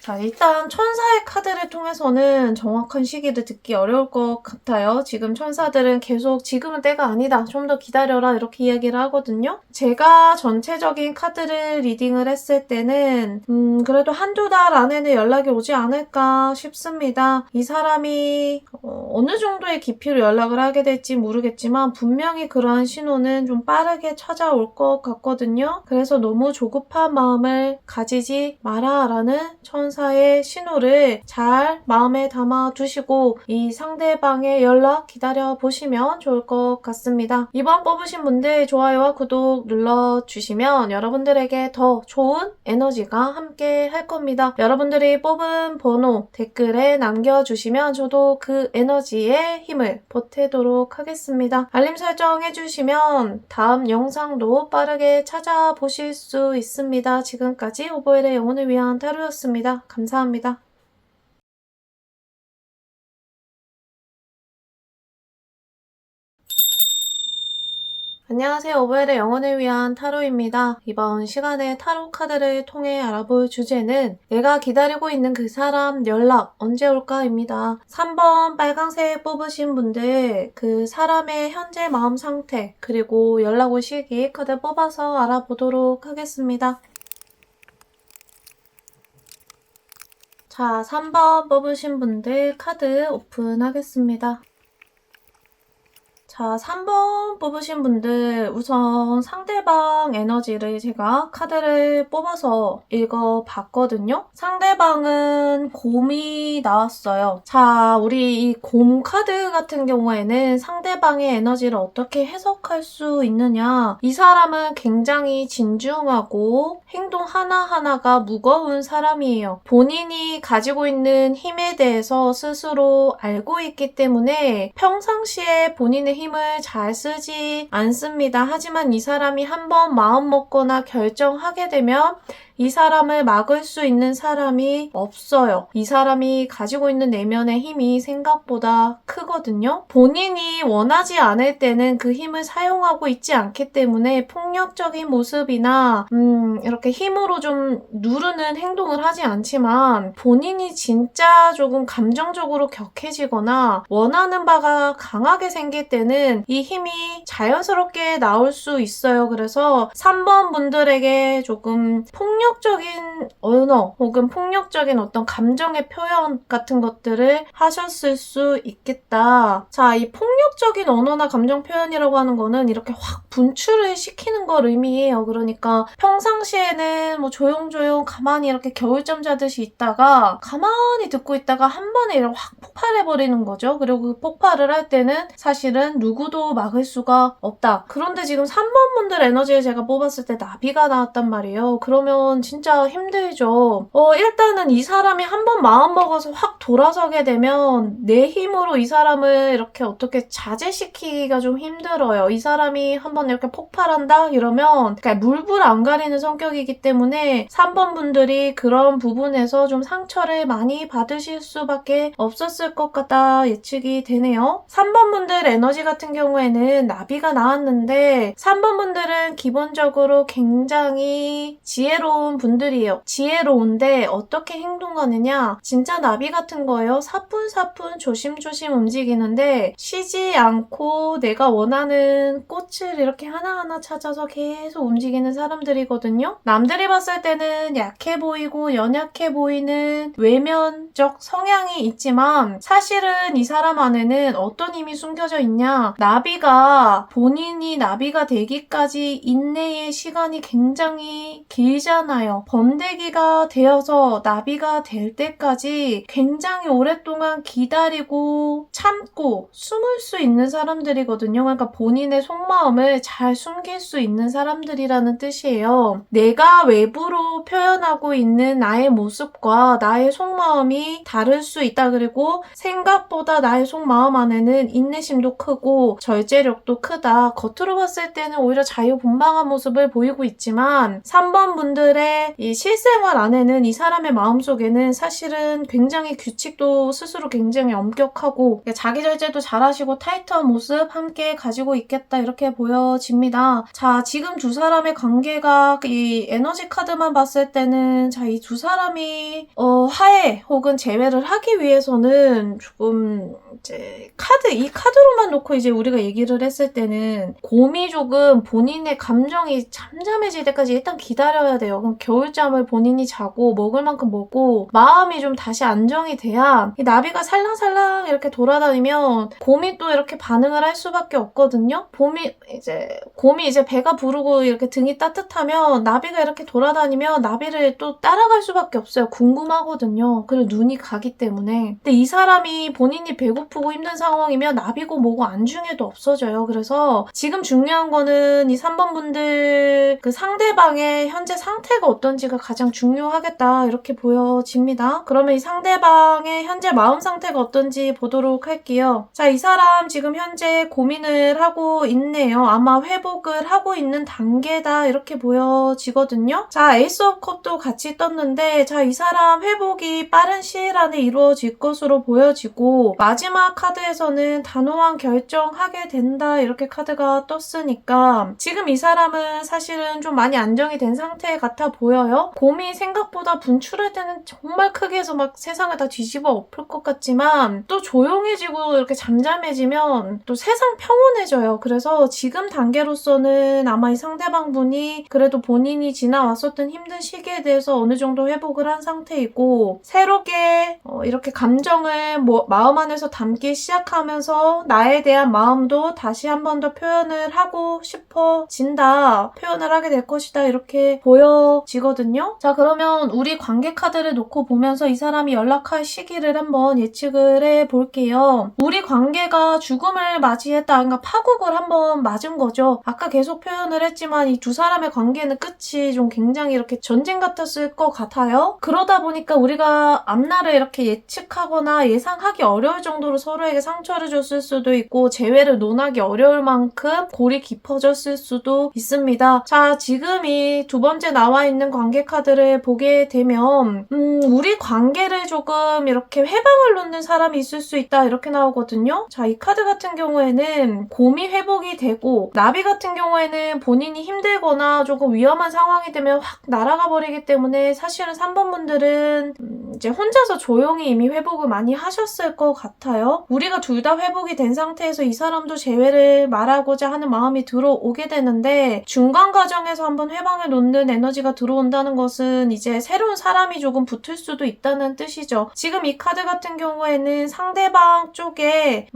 자, 일단 천사의 카드를 통해서는 정확한 시기를 듣기 어려울 것 같아요. 지금 천사들은 계속 지금은 때가 아니다, 좀 더 기다려라, 이렇게 이야기를 하거든요. 제가 전체적인 카드를 리딩을 했을 때는 그래도 한두 달 안에는 연락이 오지 않을까 싶습니다. 이 사람이 어느 정도의 깊이로 연락을 하게 될지 모르겠지만 분명히 그러한 신호는 좀 빠르게 찾아올 것 같거든요. 그래서 너무 조급한 마음을 가지지 마라 라는 천사의 신호를 잘 마음에 담아 두시고 이 상대방의 연락 기다려 보시면 좋을 것 같습니다. 이번 뽑으신 분들 좋아요와 구독 눌러주시면 여러분들에게 더 좋은 에너지가 함께 할 겁니다. 여러분들이 뽑은 번호 댓글에 남겨주시면 저도 그 에너지에 힘을 보태도록 하겠습니다. 알림 설정 해주시면 다음 영상도 빠르게 찾아보실 수 있습니다. 지금까지 오보엘의 영혼을 위한 타로였습니다. 감사합니다. 안녕하세요. 오보엘의 영혼을 위한 타로입니다. 이번 시간에 타로 카드를 통해 알아볼 주제는 내가 기다리고 있는 그 사람 연락 언제 올까입니다. 3번 빨강색 뽑으신 분들 그 사람의 현재 마음 상태 그리고 연락 올 시기 카드 뽑아서 알아보도록 하겠습니다. 자, 3번 뽑으신 분들 카드 오픈하겠습니다. 자, 3번 뽑으신 분들 우선 상대방 에너지를 제가 카드를 뽑아서 읽어봤거든요. 상대방은 곰이 나왔어요. 자, 우리 이 곰 카드 같은 경우에는 상대방의 에너지를 어떻게 해석할 수 있느냐. 이 사람은 굉장히 진중하고 행동 하나하나가 무거운 사람이에요. 본인이 가지고 있는 힘에 대해서 스스로 알고 있기 때문에 평상시에 본인의 힘을 잘 쓰지 않습니다. 하지만 이 사람이 한번 마음 먹거나 결정하게 되면 이 사람을 막을 수 있는 사람이 없어요. 이 사람이 가지고 있는 내면의 힘이 생각보다 크거든요. 본인이 원하지 않을 때는 그 힘을 사용하고 있지 않기 때문에 폭력적인 모습이나 이렇게 힘으로 좀 누르는 행동을 하지 않지만 본인이 진짜 조금 감정적으로 격해지거나 원하는 바가 강하게 생길 때는 이 힘이 자연스럽게 나올 수 있어요. 그래서 3번 분들에게 조금 폭력적인 언어 혹은 폭력적인 어떤 감정의 표현 같은 것들을 하셨을 수 있겠다. 자, 이 폭력적인 언어나 감정 표현이라고 하는 거는 이렇게 확 분출을 시키는 걸 의미해요. 그러니까 평상시에는 뭐 조용조용 가만히 이렇게 겨울잠 자듯이 있다가 가만히 듣고 있다가 한 번에 이렇게 확 폭발해버리는 거죠. 그리고 그 폭발을 할 때는 사실은 누구도 막을 수가 없다. 그런데 지금 3번 분들 에너지를 제가 뽑았을 때 나비가 나왔단 말이에요. 그러면 건 진짜 힘들죠. 일단은 이 사람이 한번 마음먹어서 확 돌아서게 되면 내 힘으로 이 사람을 이렇게 어떻게 자제시키기가 좀 힘들어요. 이 사람이 한번 이렇게 폭발한다? 이러면 그러니까 물불 안 가리는 성격이기 때문에 3번 분들이 그런 부분에서 좀 상처를 많이 받으실 수밖에 없었을 것 같다 예측이 되네요. 3번 분들 에너지 같은 경우에는 나비가 나왔는데 3번 분들은 기본적으로 굉장히 지혜로운 분들이에요. 지혜로운데 어떻게 행동하느냐? 진짜 나비 같은 거예요. 사뿐사뿐 조심조심 움직이는데 쉬지 않고 내가 원하는 꽃을 이렇게 하나하나 찾아서 계속 움직이는 사람들이거든요. 남들이 봤을 때는 약해 보이고 연약해 보이는 외면적 성향이 있지만 사실은 이 사람 안에는 어떤 힘이 숨겨져 있냐? 나비가 본인이 나비가 되기까지 인내의 시간이 굉장히 길잖아요. 번데기가 되어서 나비가 될 때까지 굉장히 오랫동안 기다리고 참고 숨을 수 있는 사람들이거든요. 그러니까 본인의 속마음을 잘 숨길 수 있는 사람들이라는 뜻이에요. 내가 외부로 표현하고 있는 나의 모습과 나의 속마음이 다를 수 있다. 그리고 생각보다 나의 속마음 안에는 인내심도 크고 절제력도 크다. 겉으로 봤을 때는 오히려 자유분방한 모습을 보이고 있지만 3번 분들의 이 실생활 안에는 이 사람의 마음속에는 사실은 굉장히 규칙도 스스로 굉장히 엄격하고 자기 절제도 잘하시고 타이트한 모습 함께 가지고 있겠다 이렇게 보여집니다. 자, 지금 두 사람의 관계가 이 에너지 카드만 봤을 때는 자, 이 두 사람이 화해 혹은 재회를 하기 위해서는 조금 이제 이 카드로만 놓고 이제 우리가 얘기를 했을 때는 곰이 조금 본인의 감정이 잠잠해질 때까지 일단 기다려야 돼요. 그럼 겨울잠을 본인이 자고 먹을 만큼 먹고 마음이 좀 다시 안정이 돼야 이 나비가 살랑살랑 이렇게 돌아다니면 곰이 또 이렇게 반응을 할 수밖에 없거든요. 곰이 이제 배가 부르고 이렇게 등이 따뜻하면 나비가 이렇게 돌아다니면 나비를 또 따라갈 수밖에 없어요. 궁금하거든요. 그리고 눈이 가기 때문에. 근데 이 사람이 본인이 배고프고 힘든 상황이면 나비고 뭐고 안중에도 없어져요. 그래서 지금 중요한 거는 이 3번 분들 그 상대방의 현재 상태가 어떤지가 가장 중요하겠다 이렇게 보여집니다. 그러면 이 상대방의 현재 마음 상태가 어떤지 보도록 할게요. 자, 이 사람 지금 현재 고민을 하고 있네요. 아마 회복을 하고 있는 단계다 이렇게 보여지거든요. 자, 에이스 오브 컵도 같이 떴는데 자, 이 사람 회복이 빠른 시일 안에 이루어질 것으로 보여지고 마지막 카드에서는 단호한 결정하게 된다 이렇게 카드가 떴으니까 지금 이 사람은 사실은 좀 많이 안정이 된 상태 같아 보여요. 곰이 생각보다 분출할 때는 정말 크게 해서 막 세상을 다 뒤집어 엎을 것 같지만 또 조용해지고 이렇게 잠잠해지면 또 세상 평온해져요. 그래서 지금 단계로서는 아마 이 상대방 분이 그래도 본인이 지나왔었던 힘든 시기에 대해서 어느 정도 회복을 한 상태이고 새롭게 이렇게 감정을 마음 안에서 담기 시작하면서 나에 대한 마음도 다시 한 번 더 표현을 하고 싶어진다. 표현을 하게 될 것이다. 이렇게 보여지거든요. 자, 그러면 우리 관계 카드를 놓고 보면서 이 사람이 연락할 시기를 한번 예측을 해볼게요. 우리 관계가 죽음을 맞이했다. 그러니까 파국을 한번 맞은 거죠. 아까 계속 표현을 했지만 이 두 사람의 관계는 끝이 좀 굉장히 이렇게 전쟁 같았을 것 같아요. 그러다 보니까 우리가 앞날을 이렇게 예측하거나 예상하기 어려울 정도로 서로에게 상처를 줬을 수도 있고 재회를 논하기 어려울 만큼 골이 깊어졌을 수도 있습니다. 자, 지금 이 두 번째 나와 있는 관계 카드를 보게 되면 우리 관계를 조금 이렇게 회방을 놓는 사람이 있을 수 있다 이렇게 나오거든요. 자, 이 카드 같은 경우에는 곰이 회복이 되고 나비 같은 경우에는 본인이 힘들거나 조금 위험한 상황이 되면 확 날아가 버리기 때문에 사실은 3번 분들은 이제 혼자서 조용히 이미 회복을 많이 하셨을 것 같아요. 우리가 둘 다 회복이 된 상태에서 이 사람도 재회를 말하고자 하는 마음이 들어오게 되는데 중간 과정에서 한번 회방을 놓는 에너지가 들어온다는 것은 이제 새로운 사람이 조금 붙을 수도 있다는 뜻이죠. 지금 이 카드 같은 경우에는 상대방 쪽에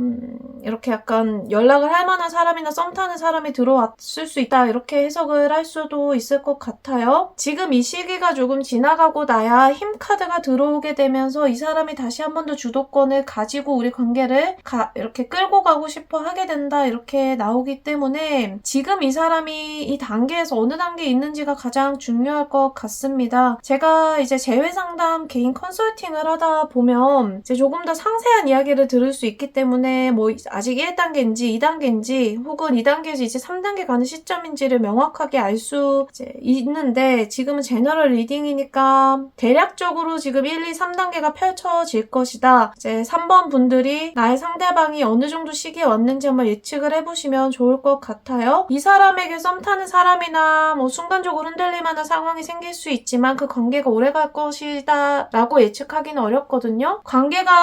이렇게 약간 연락을 할 만한 사람이나 썸 타는 사람이 들어왔을 수 있다 이렇게 해석을 할 수도 있을 것 같아요. 지금 이 시기가 조금 지나가고 나야 힘 카드가 들어오게 되면서 이 사람이 다시 한 번 더 주도권을 가지고 우리 관계를 이렇게 끌고 가고 싶어 하게 된다 이렇게 나오기 때문에 지금 이 사람이 이 단계에서 어느 단계에 있는지가 가장 중요해요. 중요할 것 같습니다. 제가 이제 재회상담 개인 컨설팅을 하다 보면 이제 조금 더 상세한 이야기를 들을 수 있기 때문에 뭐 아직 1단계인지 2단계인지 혹은 2단계에서 이제 3단계 가는 시점인지를 명확하게 알 수 있는데, 지금은 제너럴 리딩이니까 대략적으로 지금 1, 2, 3단계가 펼쳐질 것이다. 이제 3번 분들이 나의 상대방이 어느 정도 시기에 왔는지 한번 예측을 해보시면 좋을 것 같아요. 이 사람에게 썸 타는 사람이나 뭐 순간적으로 흔들릴만한 상황이 생길 수 있지만 그 관계가 오래 갈 것이다 라고 예측하기는 어렵거든요.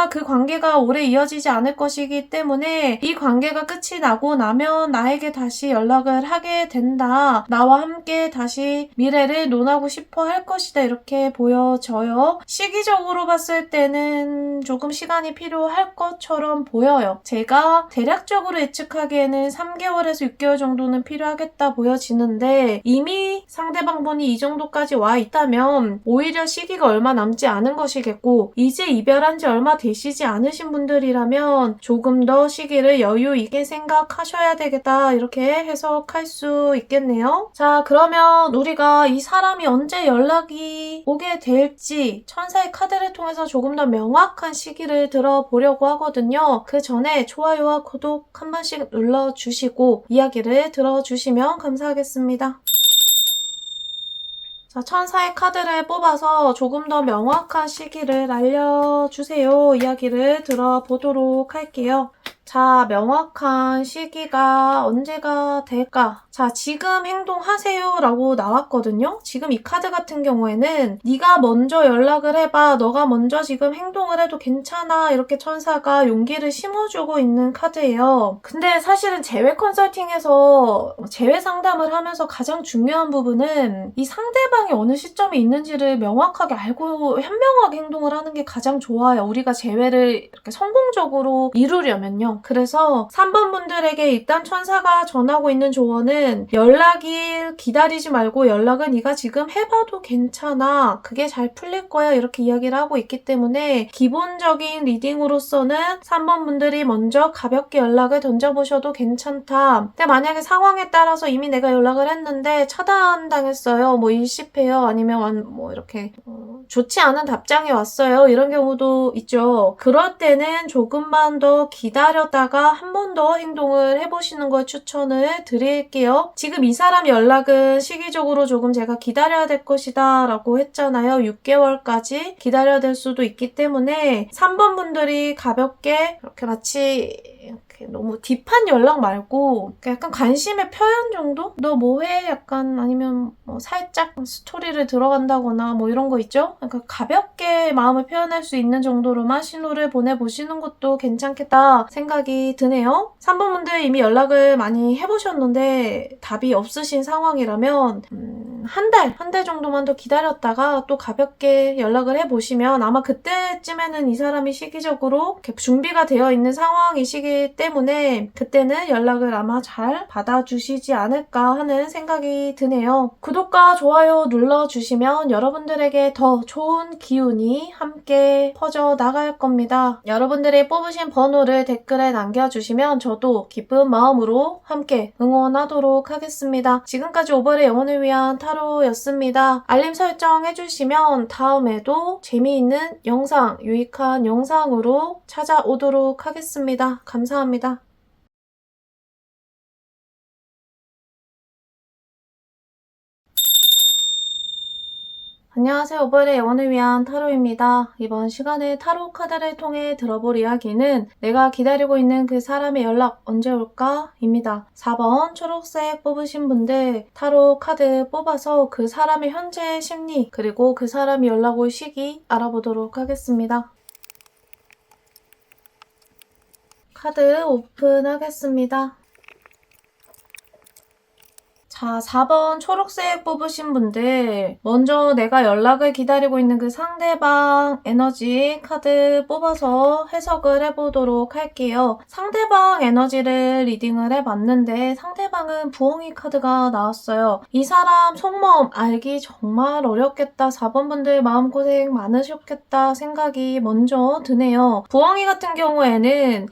그 관계가 오래 이어지지 않을 것이기 때문에 이 관계가 끝이 나고 나면 나에게 다시 연락을 하게 된다. 나와 함께 다시 미래를 논하고 싶어 할 것이다. 이렇게 보여져요. 시기적으로 봤을 때는 조금 시간이 필요할 것처럼 보여요. 제가 대략적으로 예측하기에는 3개월에서 6개월 정도는 필요하겠다 보여지는데, 이미 상대방 분이 이 정도까지 와 있다면 오히려 시기가 얼마 남지 않은 것이겠고, 이제 이별한 지 얼마 되시지 않으신 분들이라면 조금 더 시기를 여유 있게 생각하셔야 되겠다, 이렇게 해석할 수 있겠네요. 자, 그러면 우리가 이 사람이 언제 연락이 오게 될지 천사의 카드를 통해서 조금 더 명확한 시기를 들어보려고 하거든요. 그 전에 좋아요와 구독 한 번씩 눌러주시고 이야기를 들어주시면 감사하겠습니다. 자, 천사의 카드를 뽑아서 조금 더 명확한 시기를 알려주세요. 이야기를 들어보도록 할게요. 자, 명확한 시기가 언제가 될까? 자, 지금 행동하세요 라고 나왔거든요. 지금 이 카드 같은 경우에는 네가 먼저 연락을 해봐, 너가 먼저 지금 행동을 해도 괜찮아, 이렇게 천사가 용기를 심어주고 있는 카드예요. 근데 사실은 재회 컨설팅에서 재회 상담을 하면서 가장 중요한 부분은 이 상대방이 어느 시점에 있는지를 명확하게 알고 현명하게 행동을 하는 게 가장 좋아요. 우리가 재회를 이렇게 성공적으로 이루려면요. 그래서 3번 분들에게 일단 천사가 전하고 있는 조언은 연락이 기다리지 말고 연락은 네가 지금 해봐도 괜찮아. 그게 잘 풀릴 거야. 이렇게 이야기를 하고 있기 때문에 기본적인 리딩으로서는 3번 분들이 먼저 가볍게 연락을 던져보셔도 괜찮다. 근데 만약에 상황에 따라서 이미 내가 연락을 했는데 차단당했어요. 뭐 일시해요. 아니면 뭐 이렇게 좋지 않은 답장이 왔어요. 이런 경우도 있죠. 그럴 때는 조금만 더 기다렸다가 한 번 더 행동을 해보시는 걸 추천을 드릴게요. 지금 이 사람 연락은 시기적으로 조금 제가 기다려야 될 것이다 라고 했잖아요. 6개월까지 기다려야 될 수도 있기 때문에 3번 분들이 가볍게 이렇게 마치 너무 딥한 연락 말고 약간 관심의 표현 정도? 너 뭐해? 약간 아니면 뭐 살짝 스토리를 들어간다거나 뭐 이런 거 있죠? 그러니까 가볍게 마음을 표현할 수 있는 정도로만 신호를 보내보시는 것도 괜찮겠다 생각이 드네요. 3번 분들 이미 연락을 많이 해보셨는데 답이 없으신 상황이라면 한 달 정도만 더 기다렸다가 또 가볍게 연락을 해보시면 아마 그때쯤에는 이 사람이 시기적으로 이렇게 준비가 되어 있는 상황이시기 때문에 그때는 연락을 아마 잘 받아주시지 않을까 하는 생각이 드네요. 구독과 좋아요 눌러주시면 여러분들에게 더 좋은 기운이 함께 퍼져 나갈 겁니다. 여러분들이 뽑으신 번호를 댓글에 남겨주시면 저도 기쁜 마음으로 함께 응원하도록 하겠습니다. 지금까지 오버의 영혼을 위한 타로였습니다. 알림 설정 해주시면 다음에도 재미있는 영상, 유익한 영상으로 찾아오도록 하겠습니다. 감사합니다. 안녕하세요. 오버의 영혼을 위한 타로입니다. 이번 시간에 타로 카드를 통해 들어볼 이야기는 내가 기다리고 있는 그 사람의 연락 언제 올까? 입니다. 4번 초록색 뽑으신 분들 타로 카드 뽑아서 그 사람의 현재 심리 그리고 그 사람이 연락 올 시기 알아보도록 하겠습니다. 카드 오픈하겠습니다. 자, 4번 초록색 뽑으신 분들 먼저 내가 연락을 기다리고 있는 그 상대방 에너지 카드 뽑아서 해석을 해보도록 할게요. 상대방 에너지를 리딩을 해봤는데 상대방은 부엉이 카드가 나왔어요. 이 사람 속마음 알기 정말 어렵겠다. 4번 분들 마음고생 많으셨겠다 생각이 먼저 드네요. 부엉이 같은 경우에는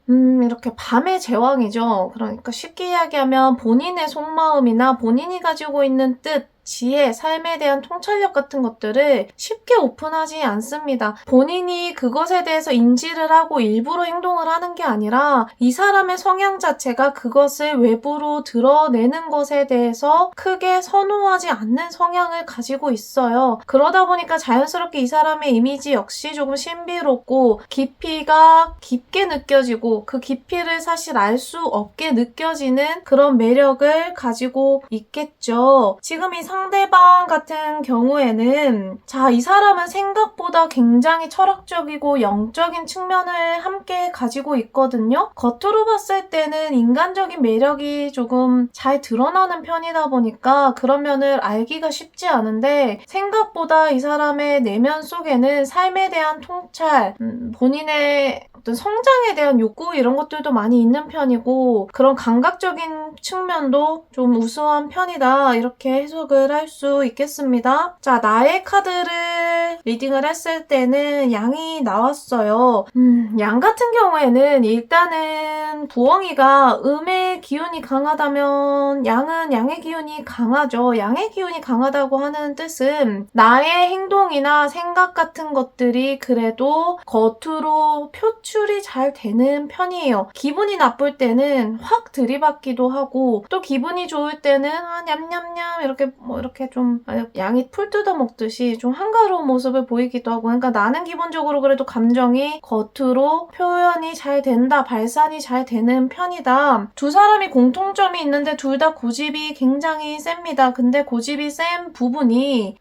이렇게 밤의 제왕이죠. 그러니까 쉽게 이야기하면 본인의 속마음이나 본인이 가지고 있는 뜻, 지혜, 삶에 대한 통찰력 같은 것들을 쉽게 오픈하지 않습니다. 본인이 그것에 대해서 인지를 하고 일부러 행동을 하는 게 아니라 이 사람의 성향 자체가 그것을 외부로 드러내는 것에 대해서 크게 선호하지 않는 성향을 가지고 있어요. 그러다 보니까 자연스럽게 이 사람의 이미지 역시 조금 신비롭고 깊이가 깊게 느껴지고 그 깊이를 사실 알 수 없게 느껴지는 그런 매력을 가지고 있겠죠. 지금 이 상대방 같은 경우에는 이 사람은 생각보다 굉장히 철학적이고 영적인 측면을 함께 가지고 있거든요. 겉으로 봤을 때는 인간적인 매력이 조금 잘 드러나는 편이다 보니까 그런 면을 알기가 쉽지 않은데 생각보다 이 사람의 내면 속에는 삶에 대한 통찰, 본인의 어떤 성장에 대한 욕구 이런 것들도 많이 있는 편이고 그런 감각적인 측면도 좀 우수한 편이다 이렇게 해석을 할 수 있겠습니다. 자, 나의 카드를 리딩을 했을 때는 양이 나왔어요. 양 같은 경우에는 일단은 부엉이가 음의 기운이 강하다면 양은 양의 기운이 강하죠. 양의 기운이 강하다고 하는 뜻은 나의 행동이나 생각 같은 것들이 그래도 겉으로 표출이 잘 되는 편이에요. 기분이 나쁠 때는 확 들이받기도 하고 또 기분이 좋을 때는 냠냠냠 이렇게 좀 양이 풀 뜯어 먹듯이 좀 한가로운 모습을 보이기도 하고 그러니까 나는 기본적으로 그래도 감정이 겉으로 표현이 잘 된다, 발산이 잘 되는 편이다. 두 사람이 공통점이 있는데 둘 다 고집이 굉장히 셉니다. 근데 고집이 센 부분이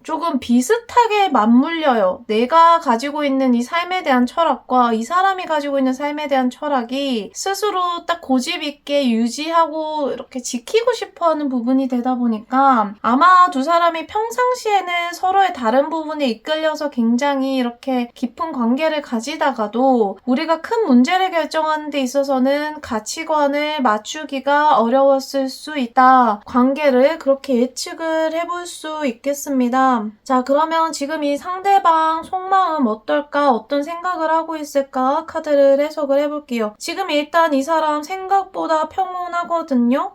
조금 비슷하게 맞물려요. 내가 가지고 있는 이 삶에 대한 철학과 이 사람이 가지고 있는 삶에 대한 철학이 스스로 딱 고집 있게 유지하고 이렇게 지키고 싶어하는 부분이 되다 보니까 아마 두 사람이 평상시에는 서로의 다른 부분에 이끌려서 굉장히 이렇게 깊은 관계를 가지다가도 우리가 큰 문제를 결정하는 데 있어서는 가치관을 맞추기가 어려웠을 수 있다. 관계를 그렇게 예측을 해볼 수 있겠습니다. 자, 그러면 지금 이 상대방 속마음 어떨까? 어떤 생각을 하고 있을까? 카드를 해석을 해볼게요. 지금 일단 이 사람 생각보다 평온하거든요?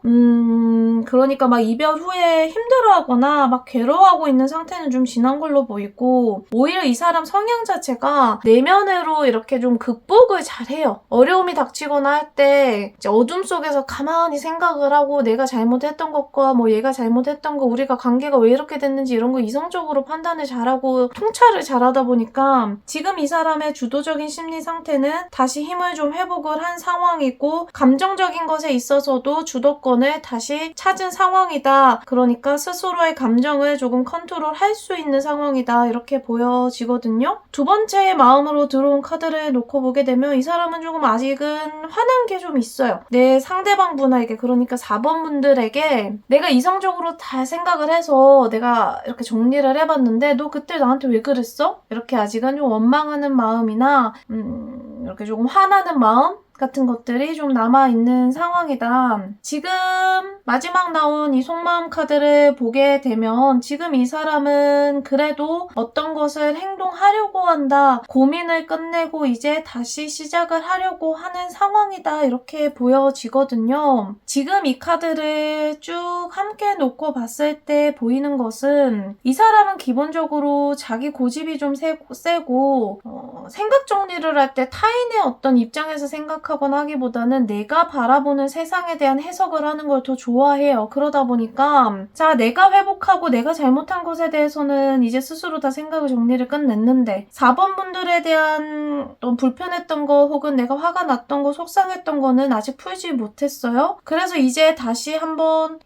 그러니까 막 이별 후에 힘들어하거나 막 괴로워하고 있는 상태는 좀 지난 걸로 보이고 오히려 이 사람 성향 자체가 내면으로 이렇게 좀 극복을 잘해요. 어려움이 닥치거나 할 때 어둠 속에서 가만히 생각을 하고 내가 잘못했던 것과 뭐 얘가 잘못했던 거 우리가 관계가 왜 이렇게 됐는지 이런 거 이성적으로 판단을 잘하고 통찰을 잘하다 보니까 지금 이 사람의 주도적인 심리 상태는 다시 힘을 좀 회복을 한 상황이고 감정적인 것에 있어서도 주도권을 다시 찾은 상황이다. 그러니까 스스로의 감정을 조금 컨트롤할 수 있는 상황이다. 이렇게 보여지거든요. 두 번째 마음으로 들어온 카드를 놓고 보게 되면 이 사람은 조금 아직은 화난 게 좀 있어요. 내 상대방 분에게 그러니까 4번 분들에게 내가 이성적으로 다 생각을 해서 내가 이렇게 정리를 해봤는데 너 그때 나한테 왜 그랬어? 이렇게 아직은 좀 원망하는 마음이나 이렇게 조금 화나는 마음? 같은 것들이 좀 남아있는 상황이다. 지금 마지막 나온 이 속마음 카드를 보게 되면 지금 이 사람은 그래도 어떤 것을 행동하려고 한다. 고민을 끝내고 이제 다시 시작을 하려고 하는 상황이다. 이렇게 보여지거든요. 지금 이 카드를 쭉 함께 놓고 봤을 때 보이는 것은 이 사람은 기본적으로 자기 고집이 좀 세고 생각 정리를 할 때 타인의 어떤 입장에서 생각하거나 하기보다는 내가 바라보는 세상에 대한 해석을 하는 걸 더 좋아해요. 그러다 보니까 자, 내가 회복하고 내가 잘못한 것에 대해서는 이제 스스로 다 생각을 정리를 끝냈는데 4번 분들에 대한 어떤 불편했던 거 혹은 내가 화가 났던 거 속상했던 거는 아직 풀지 못했어요. 그래서 이제 다시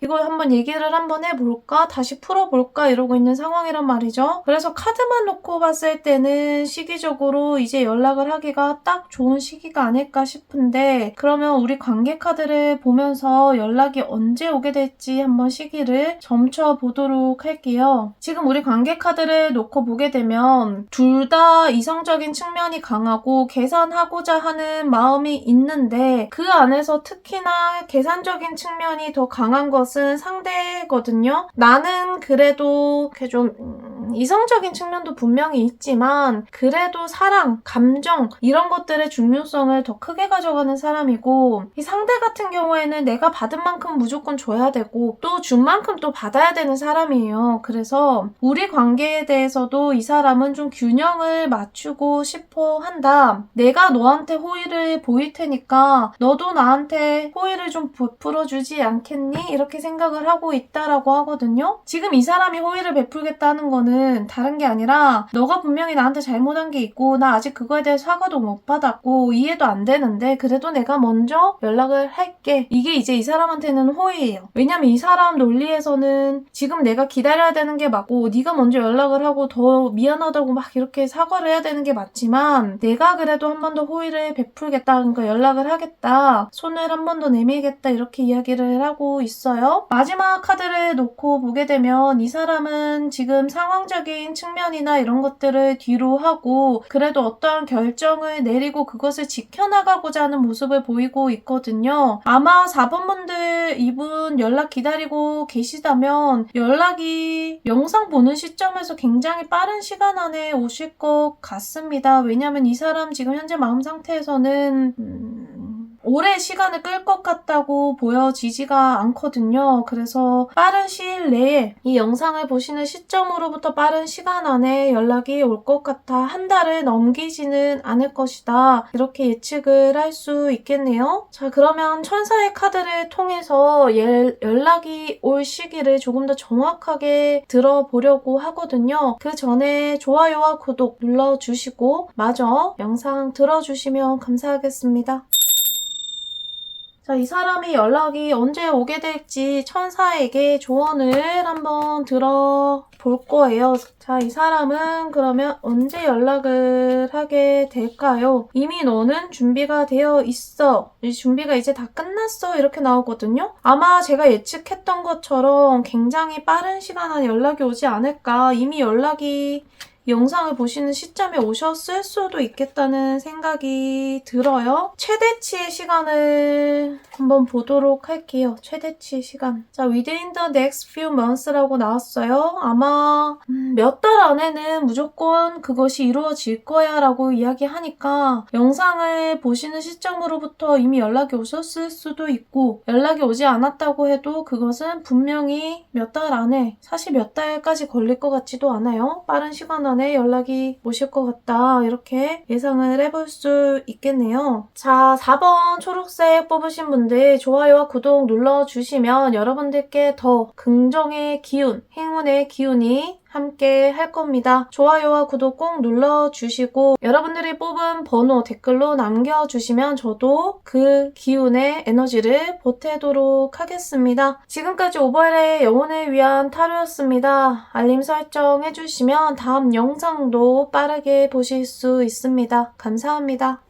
이걸 한번 얘기를 한번 해볼까? 다시 풀어볼까? 이러고 있는 상황이란 말이죠. 그래서 카드만 놓고 봤을 때는 시기적으로 이제 연락을 하기가 딱 좋은 시기가 아닐까 싶은데 그러면 우리 관계 카드를 보면서 연락이 언제 오게 될지 한번 시기를 점쳐보도록 할게요. 지금 우리 관계 카드를 놓고 보게 되면 둘 다 이성적인 측면이 강하고 계산하고자 하는 마음이 있는데 그 안에서 특히나 계산적인 측면이 더 강한 것은 상대거든요. 나는 그래도 이렇게 좀 이성적인 측면도 분명히 있지만 그래도 사랑, 감정 이런 것들의 중요성을 더 크게 가져가는 사람이고 이 상대 같은 경우에는 내가 받은 만큼 무조건 줘야 되고 또 준 만큼 또 받아야 되는 사람이에요. 그래서 우리 관계에 대해서도 이 사람은 좀 균형을 맞추고 싶어 한다. 내가 너한테 호의를 보일 테니까 너도 나한테 호의를 좀 베풀어주지 않겠니? 이렇게 생각을 하고 있다라고 하거든요. 지금 이 사람이 호의를 베풀겠다는 거는 다른 게 아니라 너가 분명히 나한테 잘못한 게 있고 나 아직 그거에 대해 사과도 못 받았고 이해도 안 되는데 그래도 내가 먼저 연락을 할게. 이게 이제 이 사람한테는 호의예요. 왜냐면 이 사람 논리에서는 지금 내가 기다려야 되는 게 맞고 네가 먼저 연락을 하고 더 미안하다고 막 이렇게 사과를 해야 되는 게 맞지만 내가 그래도 한 번 더 호의를 베풀겠다. 그러니까 연락을 하겠다. 손을 한 번 더 내밀겠다. 이렇게 이야기를 하고 있어요. 마지막 카드를 놓고 보게 되면 이 사람은 지금 상황적인 측면이나 이런 것들을 뒤로 하고 그래도 어떠한 결정을 내리고 그것을 지켜나가고자 하는 모습을 보이고 있거든요. 아마 4번 분들 이분 연락 기다리고 계시다면 연락이 영상 보는 시점에서 굉장히 빠른 시간 안에 오실 것 같습니다. 왜냐면 이 사람 지금 현재 마음 상태에서는 오래 시간을 끌 것 같다고 보여지지가 않거든요. 그래서 빠른 시일 내에 이 영상을 보시는 시점으로부터 빠른 시간 안에 연락이 올 것 같아. 한 달을 넘기지는 않을 것이다. 이렇게 예측을 할 수 있겠네요. 자, 그러면 천사의 카드를 통해서 연락이 올 시기를 조금 더 정확하게 들어보려고 하거든요. 그 전에 좋아요와 구독 눌러주시고 마저 영상 들어주시면 감사하겠습니다. 자, 이 사람이 연락이 언제 오게 될지 천사에게 조언을 한번 들어볼 거예요. 자, 이 사람은 그러면 언제 연락을 하게 될까요? 이미 너는 준비가 되어 있어. 이 준비가 이제 다 끝났어. 이렇게 나오거든요. 아마 제가 예측했던 것처럼 굉장히 빠른 시간 안에 연락이 오지 않을까. 이미 연락이 영상을 보시는 시점에 오셨을 수도 있겠다는 생각이 들어요. 최대치의 시간을 한번 보도록 할게요. 최대치의 시간. 자, within the next few months라고 나왔어요. 아마 몇 달 안에는 무조건 그것이 이루어질 거야 라고 이야기하니까 영상을 보시는 시점으로부터 이미 연락이 오셨을 수도 있고 연락이 오지 않았다고 해도 그것은 분명히 몇 달 안에 사실 몇 달까지 걸릴 것 같지도 않아요. 빠른 시간 안에 연락이 오실 것 같다. 이렇게 예상을 해볼 수 있겠네요. 자, 4번 초록색 뽑으신 분들 좋아요와 구독 눌러주시면 여러분들께 더 긍정의 기운, 행운의 기운이 함께 할 겁니다. 좋아요와 구독 꼭 눌러주시고 여러분들이 뽑은 번호 댓글로 남겨주시면 저도 그 기운의 에너지를 보태도록 하겠습니다. 지금까지 오버헬의 영혼을 위한 타로였습니다. 알림 설정 해주시면 다음 영상도 빠르게 보실 수 있습니다. 감사합니다.